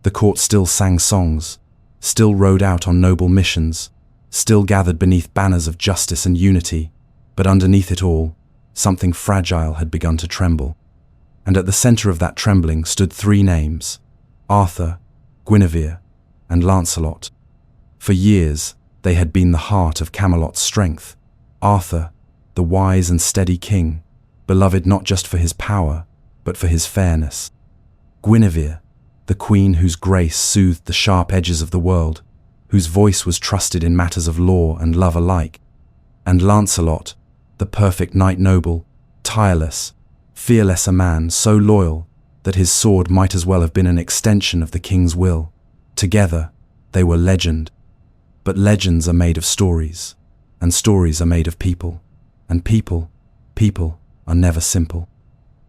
Speaker 1: The court still sang songs, still rode out on noble missions, still gathered beneath banners of justice and unity, but underneath it all, something fragile had begun to tremble. And at the center of that trembling stood three names: Arthur, Guinevere, and Lancelot. For years, they had been the heart of Camelot's strength. Arthur, the wise and steady king, beloved not just for his power, but for his fairness. Guinevere, the queen whose grace soothed the sharp edges of the world, whose voice was trusted in matters of law and love alike. And Lancelot, the perfect knight noble, tireless, fearless, a man so loyal that his sword might as well have been an extension of the king's will. Together, they were legend. But legends are made of stories, and stories are made of people, and people are never simple.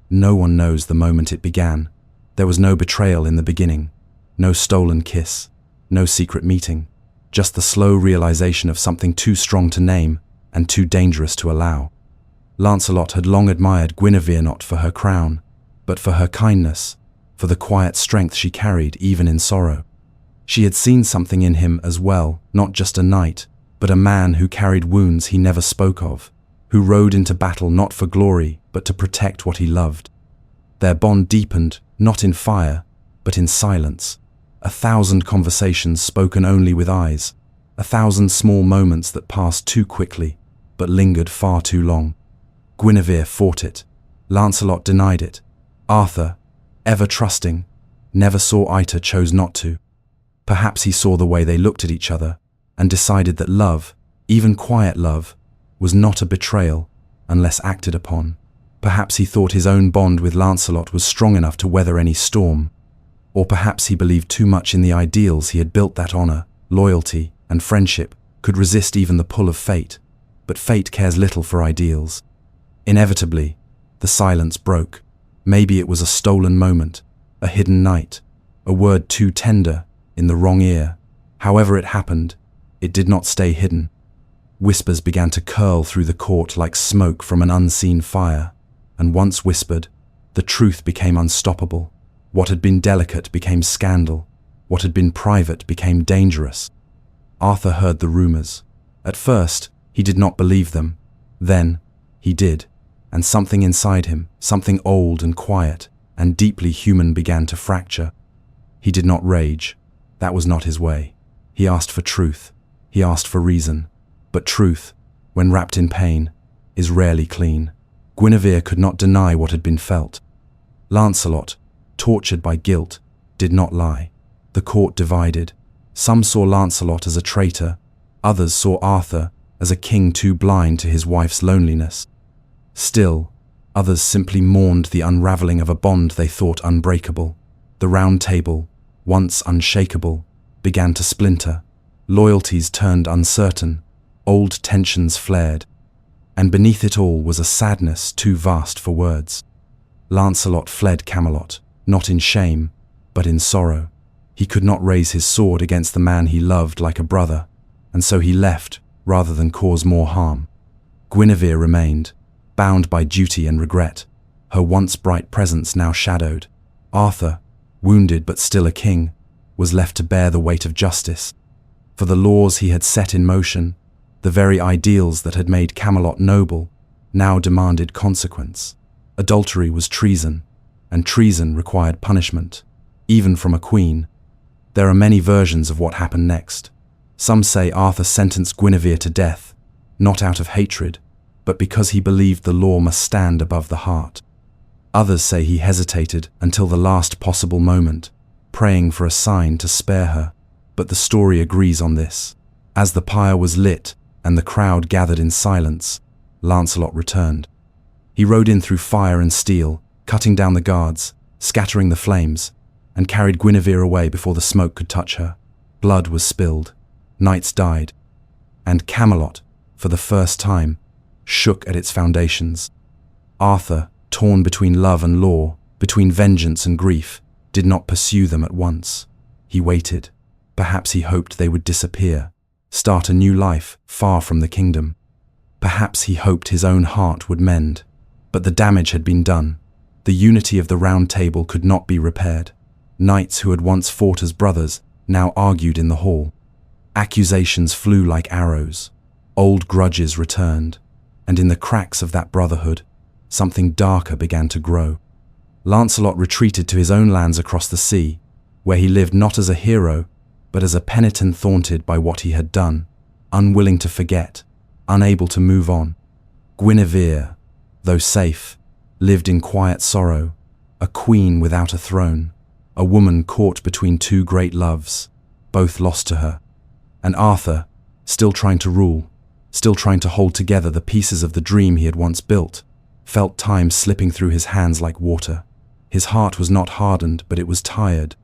Speaker 1: No one knows the moment it began. There was no betrayal in the beginning, no stolen kiss, no secret meeting, just the slow realization of something too strong to name and too dangerous to allow. Lancelot had long admired Guinevere not for her crown, but for her kindness, for the quiet strength she carried even in sorrow. She had seen something in him as well, not just a knight, but a man who carried wounds he never spoke of, who rode into battle not for glory, but to protect what he loved. Their bond deepened, not in fire, but in silence. 1,000 conversations spoken only with eyes, 1,000 small moments that passed too quickly, but lingered far too long. Guinevere fought it. Lancelot denied it. Arthur, ever trusting, never saw eye chose not to. Perhaps he saw the way they looked at each other and decided that love, even quiet love, was not a betrayal unless acted upon. Perhaps he thought his own bond with Lancelot was strong enough to weather any storm. Or perhaps he believed too much in the ideals he had built that honor, loyalty, and friendship could resist even the pull of fate. But fate cares little for ideals. Inevitably, the silence broke. Maybe it was a stolen moment, a hidden night, a word too tender in the wrong ear. However it happened, it did not stay hidden. Whispers began to curl through the court like smoke from an unseen fire, and once whispered, the truth became unstoppable. What had been delicate became scandal. What had been private became dangerous. Arthur heard the rumors. At first, he did not believe them. Then, he did, and something inside him, something old and quiet and deeply human, began to fracture. He did not rage. That was not his way. He asked for truth. He asked for reason. But truth, when wrapped in pain, is rarely clean. Guinevere could not deny what had been felt. Lancelot, tortured by guilt, did not lie. The court divided. Some saw Lancelot as a traitor. Others saw Arthur as a king too blind to his wife's loneliness. Still, others simply mourned the unraveling of a bond they thought unbreakable. The Round Table, once unshakable, began to splinter. Loyalties turned uncertain. Old tensions flared. And beneath it all was a sadness too vast for words. Lancelot fled Camelot, not in shame, but in sorrow. He could not raise his sword against the man he loved like a brother, and so he left rather than cause more harm. Guinevere remained, bound by duty and regret, her once bright presence now shadowed. Arthur, wounded but still a king, was left to bear the weight of justice. For the laws he had set in motion, the very ideals that had made Camelot noble, now demanded consequence. Adultery was treason, and treason required punishment, even from a queen. There are many versions of what happened next. Some say Arthur sentenced Guinevere to death, not out of hatred, but because he believed the law must stand above the heart. Others say he hesitated until the last possible moment, praying for a sign to spare her. But the story agrees on this. As the pyre was lit and the crowd gathered in silence, Lancelot returned. He rode in through fire and steel, cutting down the guards, scattering the flames, and carried Guinevere away before the smoke could touch her. Blood was spilled, knights died, and Camelot, for the first time, shook at its foundations. Arthur, torn between love and law, between vengeance and grief, did not pursue them at once. He waited. Perhaps he hoped they would disappear, start a new life far from the kingdom. Perhaps he hoped his own heart would mend. But the damage had been done. The unity of the Round Table could not be repaired. Knights who had once fought as brothers now argued in the hall. Accusations flew like arrows. Old grudges returned, and in the cracks of that brotherhood, something darker began to grow. Lancelot retreated to his own lands across the sea, where he lived not as a hero, but as a penitent haunted by what he had done, unwilling to forget, unable to move on. Guinevere, though safe, lived in quiet sorrow, a queen without a throne, a woman caught between two great loves, both lost to her. And Arthur, still trying to rule, still trying to hold together the pieces of the dream he had once built, felt time slipping through his hands like water. His heart was not hardened, but it was tired.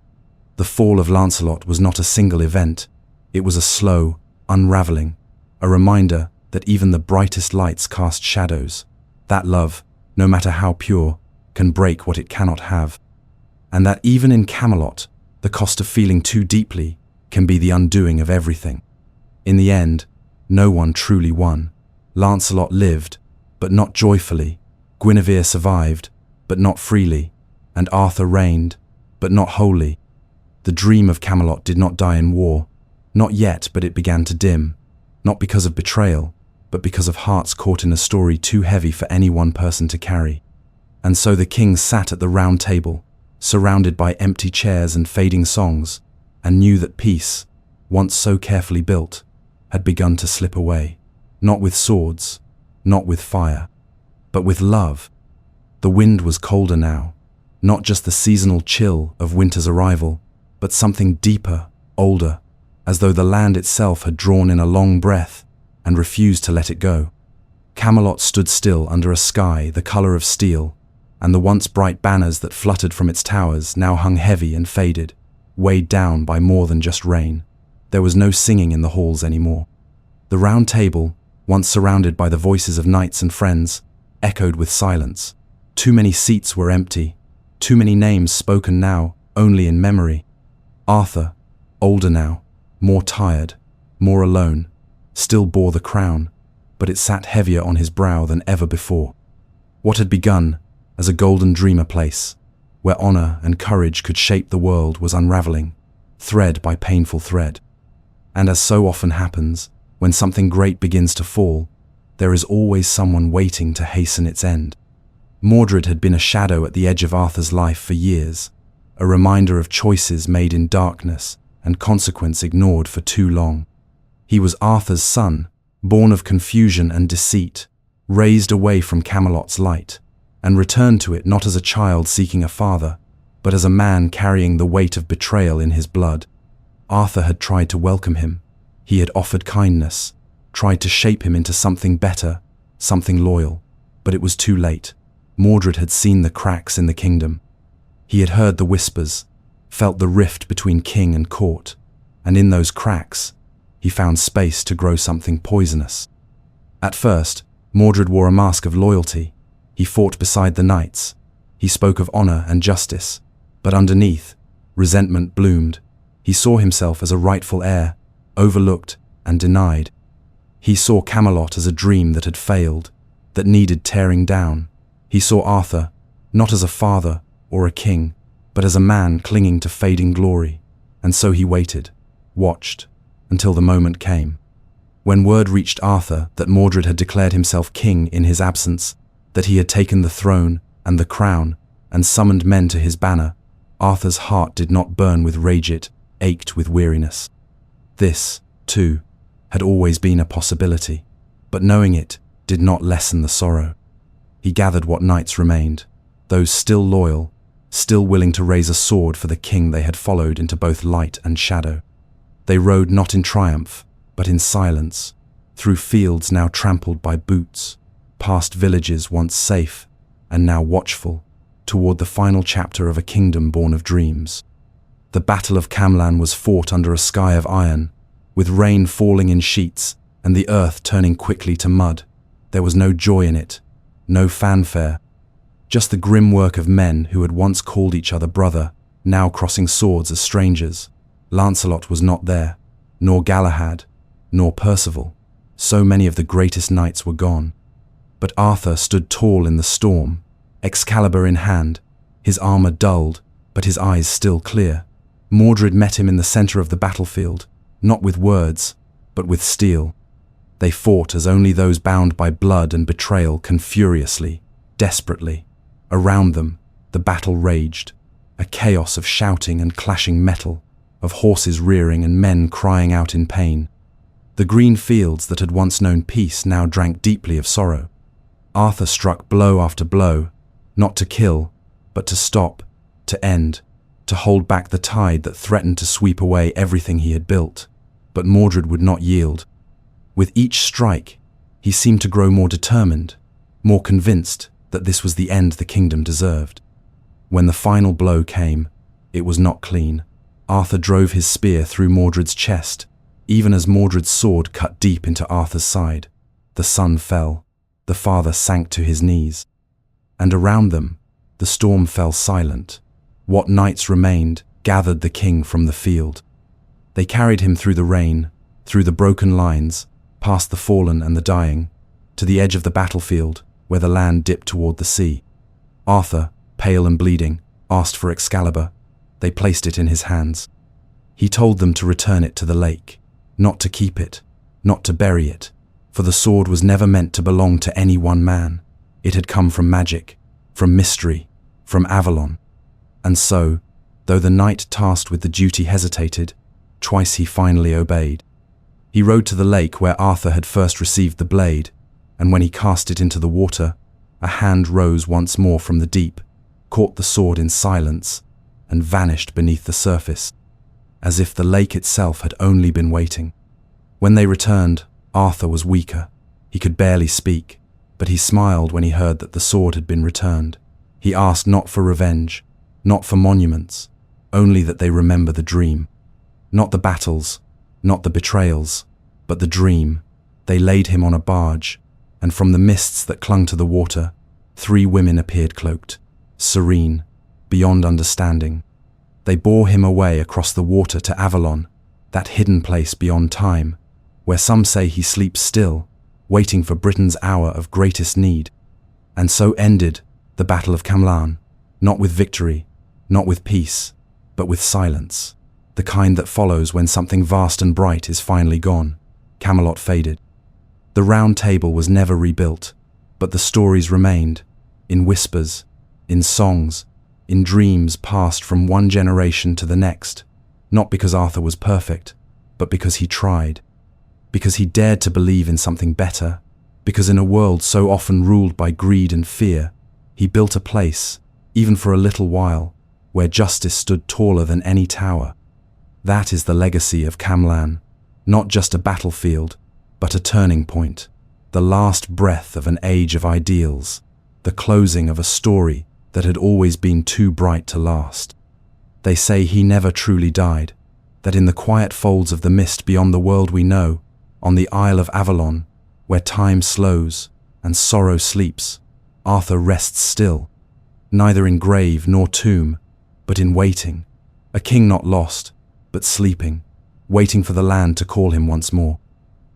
Speaker 1: The fall of Lancelot was not a single event. It was a slow, unraveling, a reminder that even the brightest lights cast shadows, that love, no matter how pure, can break what it cannot have, and that even in Camelot, the cost of feeling too deeply can be the undoing of everything. In the end, no one truly won. Lancelot lived, but not joyfully. Guinevere survived, but not freely. And Arthur reigned, but not wholly. The dream of Camelot did not die in war. Not yet, but it began to dim. Not because of betrayal, but because of hearts caught in a story too heavy for any one person to carry. And so the king sat at the round table, surrounded by empty chairs and fading songs, and knew that peace, once so carefully built, had begun to slip away. Not with swords, not with fire, but with love. The wind was colder now, not just the seasonal chill of winter's arrival, but something deeper, older, as though the land itself had drawn in a long breath and refused to let it go. Camelot stood still under a sky the color of steel, and the once bright banners that fluttered from its towers now hung heavy and faded, weighed down by more than just rain. There was no singing in the halls anymore. The round table, once surrounded by the voices of knights and friends, echoed with silence. Too many seats were empty, too many names spoken now only in memory. Arthur, older now, more tired, more alone, still bore the crown, but it sat heavier on his brow than ever before. What had begun as a golden dreamer place, where honor and courage could shape the world, was unraveling, thread by painful thread. And as so often happens, when something great begins to fall, there is always someone waiting to hasten its end. Mordred had been a shadow at the edge of Arthur's life for years, a reminder of choices made in darkness and consequence ignored for too long. He was Arthur's son, born of confusion and deceit, raised away from Camelot's light, and returned to it not as a child seeking a father, but as a man carrying the weight of betrayal in his blood. Arthur had tried to welcome him. He had offered kindness, tried to shape him into something better, something loyal, but it was too late. Mordred had seen the cracks in the kingdom. He had heard the whispers, felt the rift between king and court, and in those cracks, he found space to grow something poisonous. At first, Mordred wore a mask of loyalty. He fought beside the knights. He spoke of honor and justice, but underneath, resentment bloomed. He saw himself as a rightful heir, overlooked and denied. He saw Camelot as a dream that had failed, that needed tearing down. He saw Arthur, not as a father or a king, but as a man clinging to fading glory. And so he waited, watched, until the moment came. When word reached Arthur that Mordred had declared himself king in his absence, that he had taken the throne and the crown and summoned men to his banner, Arthur's heart did not burn with rage, it ached with weariness. This, too, had always been a possibility, but knowing it did not lessen the sorrow. He gathered what knights remained, those still loyal, still willing to raise a sword for the king they had followed into both light and shadow. They rode not in triumph, but in silence, through fields now trampled by boots, past villages once safe and now watchful, toward the final chapter of a kingdom born of dreams. The Battle of Camelot was fought under a sky of iron, with rain falling in sheets and the earth turning quickly to mud. There was no joy in it, no fanfare, just the grim work of men who had once called each other brother, now crossing swords as strangers. Lancelot was not there, nor Galahad, nor Percival. So many of the greatest knights were gone. But Arthur stood tall in the storm, Excalibur in hand, his armor dulled, but his eyes still clear. Mordred met him in the center of the battlefield, not with words, but with steel. They fought as only those bound by blood and betrayal can furiously, desperately. Around them, the battle raged, a chaos of shouting and clashing metal, of horses rearing and men crying out in pain. The green fields that had once known peace now drank deeply of sorrow. Arthur struck blow after blow, not to kill, but to stop, to end, to hold back the tide that threatened to sweep away everything he had built. But Mordred would not yield. With each strike, he seemed to grow more determined, more convinced that this was the end the kingdom deserved. When the final blow came, it was not clean. Arthur drove his spear through Mordred's chest, even as Mordred's sword cut deep into Arthur's side. The son fell, the father sank to his knees, and around them, the storm fell silent. What knights remained gathered the king from the field. They carried him through the rain, through the broken lines, past the fallen and the dying, to the edge of the battlefield, where the land dipped toward the sea. Arthur, pale and bleeding, asked for Excalibur. They placed it in his hands. He told them to return it to the lake, not to keep it, not to bury it, for the sword was never meant to belong to any one man. It had come from magic, from mystery, from Avalon. And so, though the knight tasked with the duty hesitated, twice he finally obeyed. He rode to the lake where Arthur had first received the blade, and when he cast it into the water, a hand rose once more from the deep, caught the sword in silence, and vanished beneath the surface, as if the lake itself had only been waiting. When they returned, Arthur was weaker. He could barely speak, but he smiled when he heard that the sword had been returned. He asked not for revenge, not for monuments, only that they remember the dream. Not the battles, not the betrayals, but the dream. They laid him on a barge, and from the mists that clung to the water, 3 women appeared cloaked, serene, beyond understanding. They bore him away across the water to Avalon, that hidden place beyond time, where some say he sleeps still, waiting for Britain's hour of greatest need. And so ended the Battle of Camelot, not with victory, not with peace, but with silence, the kind that follows when something vast and bright is finally gone. Camelot faded. The Round Table was never rebuilt, but the stories remained, in whispers, in songs, in dreams passed from one generation to the next, not because Arthur was perfect, but because he tried, because he dared to believe in something better, because in a world so often ruled by greed and fear, he built a place, even for a little while, where justice stood taller than any tower. That is the legacy of Camelot, not just a battlefield, but a turning point, the last breath of an age of ideals, the closing of a story that had always been too bright to last. They say he never truly died, that in the quiet folds of the mist beyond the world we know, on the Isle of Avalon, where time slows and sorrow sleeps, Arthur rests still, neither in grave nor tomb, but in waiting, a king not lost, but sleeping, waiting for the land to call him once more,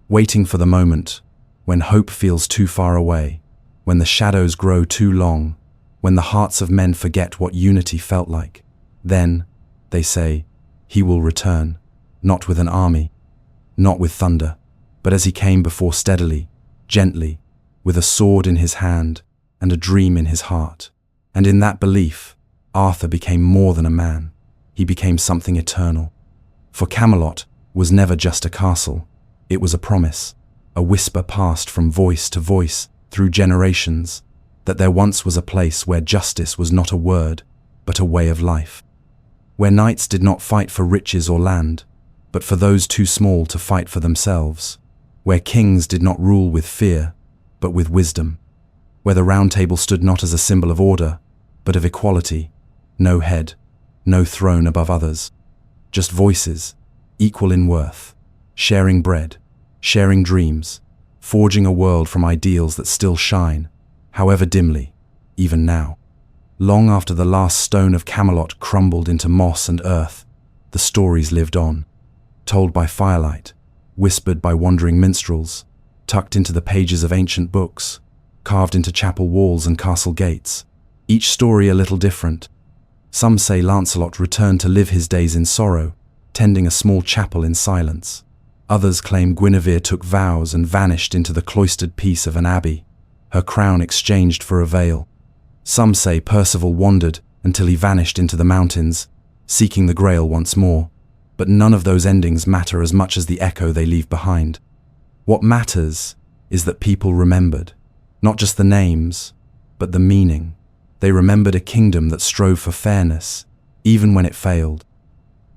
Speaker 1: waiting for the moment when hope feels too far away, when the shadows grow too long, when the hearts of men forget what unity felt like. Then, they say, he will return, not with an army, not with thunder, but as he came before, steadily, gently, with a sword in his hand and a dream in his heart. And in that belief, Arthur became more than a man. He became something eternal. For Camelot was never just a castle. It was a promise, a whisper passed from voice to voice through generations, that there once was a place where justice was not a word, but a way of life. Where knights did not fight for riches or land, but for those too small to fight for themselves. Where kings did not rule with fear, but with wisdom. Where the Round Table stood not as a symbol of order, but of equality. No head, no throne above others. Just voices, equal in worth, sharing bread, sharing dreams, forging a world from ideals that still shine, however dimly, even now. Long after the last stone of Camelot crumbled into moss and earth, the stories lived on, told by firelight, whispered by wandering minstrels, tucked into the pages of ancient books, carved into chapel walls and castle gates, each story a little different. Some say Lancelot returned to live his days in sorrow, tending a small chapel in silence. Others claim Guinevere took vows and vanished into the cloistered peace of an abbey, her crown exchanged for a veil. Some say Percival wandered until he vanished into the mountains, seeking the Grail once more, but none of those endings matter as much as the echo they leave behind. What matters is that people remembered, not just the names, but the meaning. They remembered a kingdom that strove for fairness, even when it failed.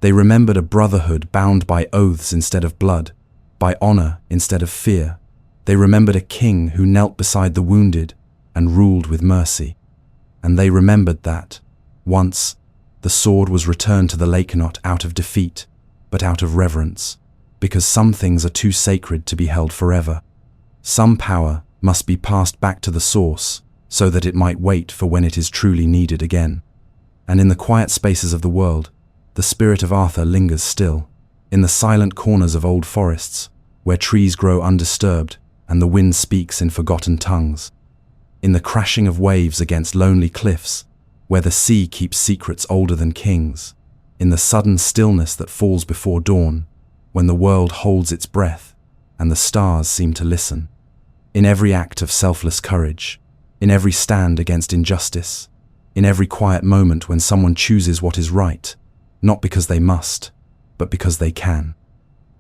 Speaker 1: They remembered a brotherhood bound by oaths instead of blood, by honor instead of fear. They remembered a king who knelt beside the wounded and ruled with mercy. And they remembered that, once, the sword was returned to the lake not out of defeat, but out of reverence, because some things are too sacred to be held forever. Some power must be passed back to the source, so that it might wait for when it is truly needed again. And in the quiet spaces of the world, the spirit of Arthur lingers still, in the silent corners of old forests, where trees grow undisturbed and the wind speaks in forgotten tongues, in the crashing of waves against lonely cliffs, where the sea keeps secrets older than kings, in the sudden stillness that falls before dawn, when the world holds its breath and the stars seem to listen. In every act of selfless courage, in every stand against injustice, in every quiet moment when someone chooses what is right, not because they must, but because they can.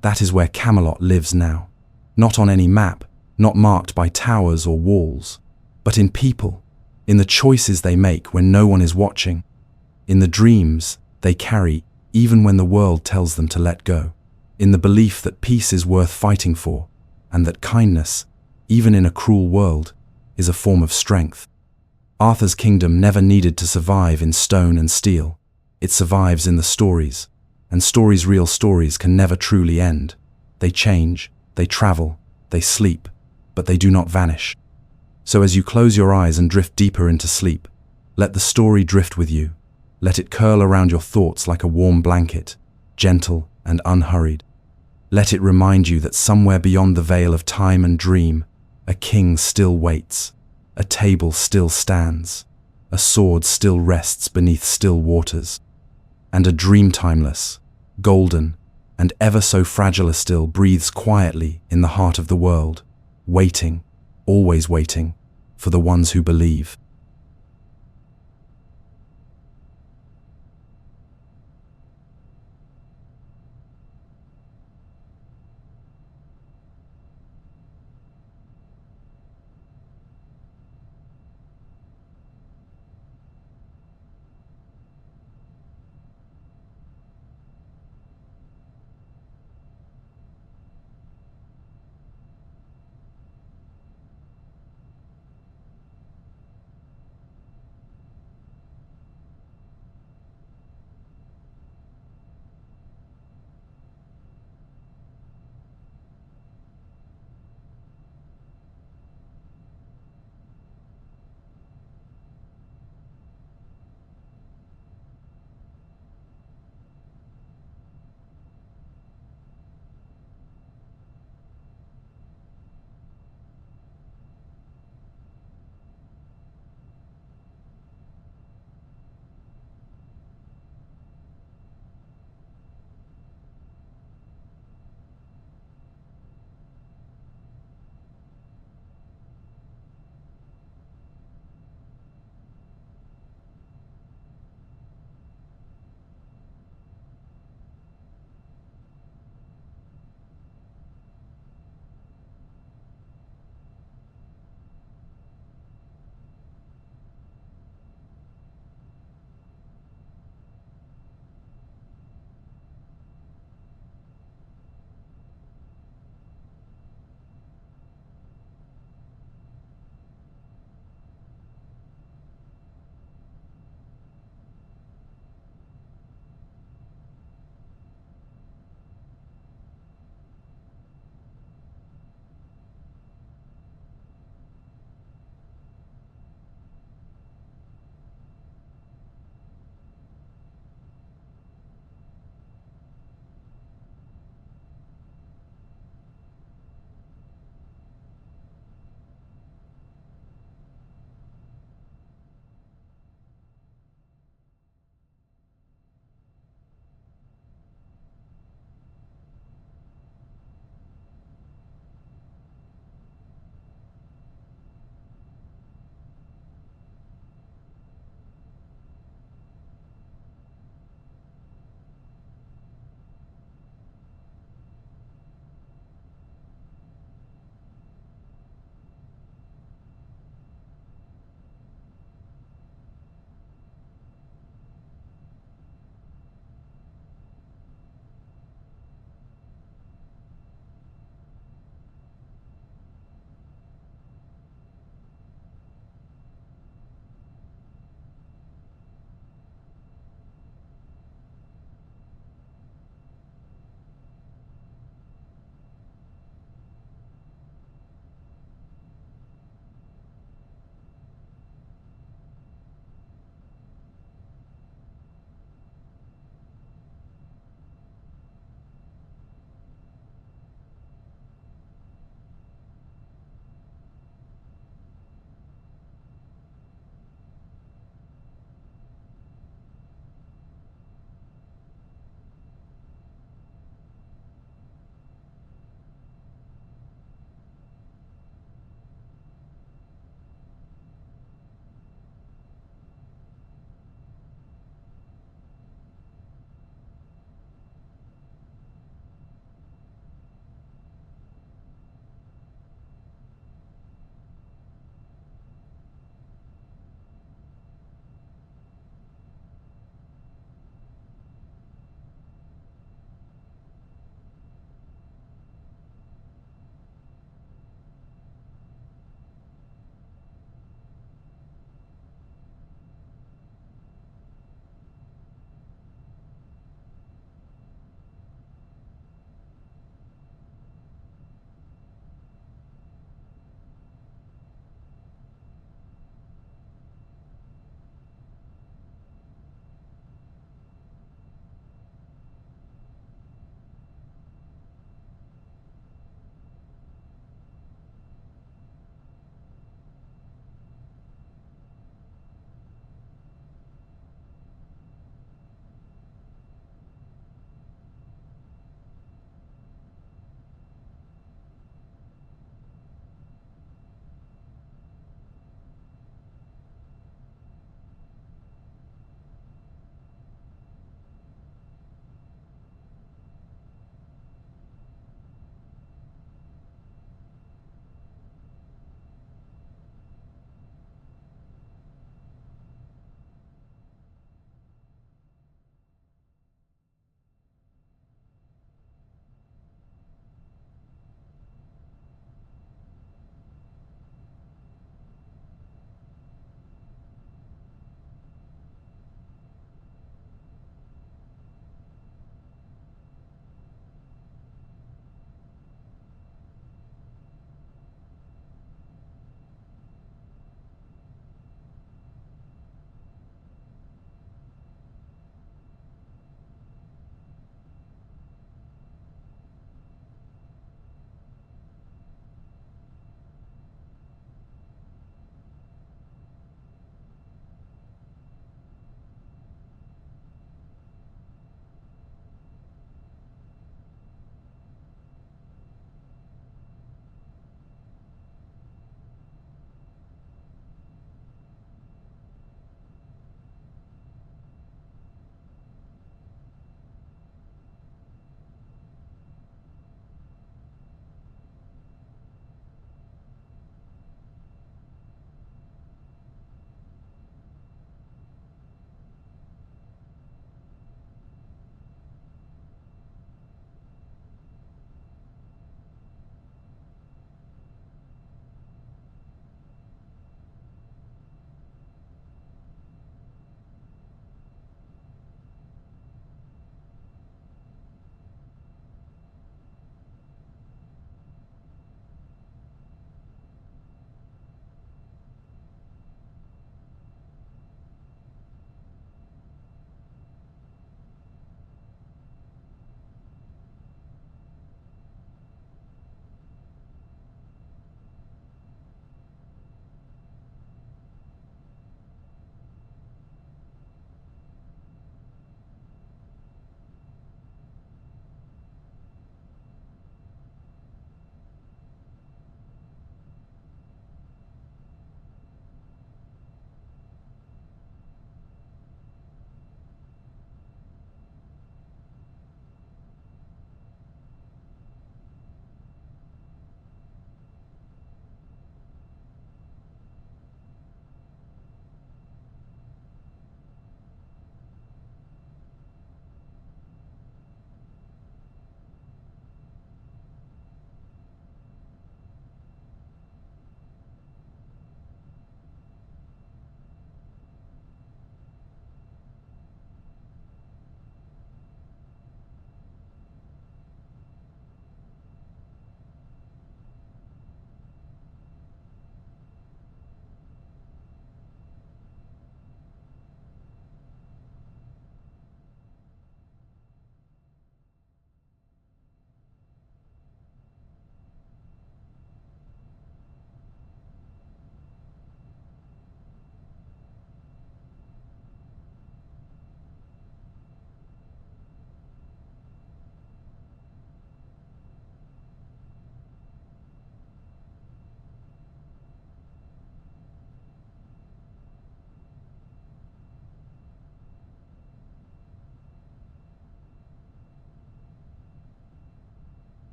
Speaker 1: That is where Camelot lives now. Not on any map, not marked by towers or walls, but in people, in the choices they make when no one is watching, in the dreams they carry even when the world tells them to let go, in the belief that peace is worth fighting for, and that kindness, even in a cruel world, is a form of strength. Arthur's kingdom never needed to survive in stone and steel. It survives in the stories, and stories, real stories, can never truly end. They change, they travel, they sleep, but they do not vanish. So as you close your eyes and drift deeper into sleep, let the story drift with you. Let it curl around your thoughts like a warm blanket, gentle and unhurried. Let it remind you that somewhere beyond the veil of time and dream, a king still waits, a table still stands, a sword still rests beneath still waters, and a dream timeless, golden, and ever so fragile still breathes quietly in the heart of the world, waiting, always waiting, for the ones who believe.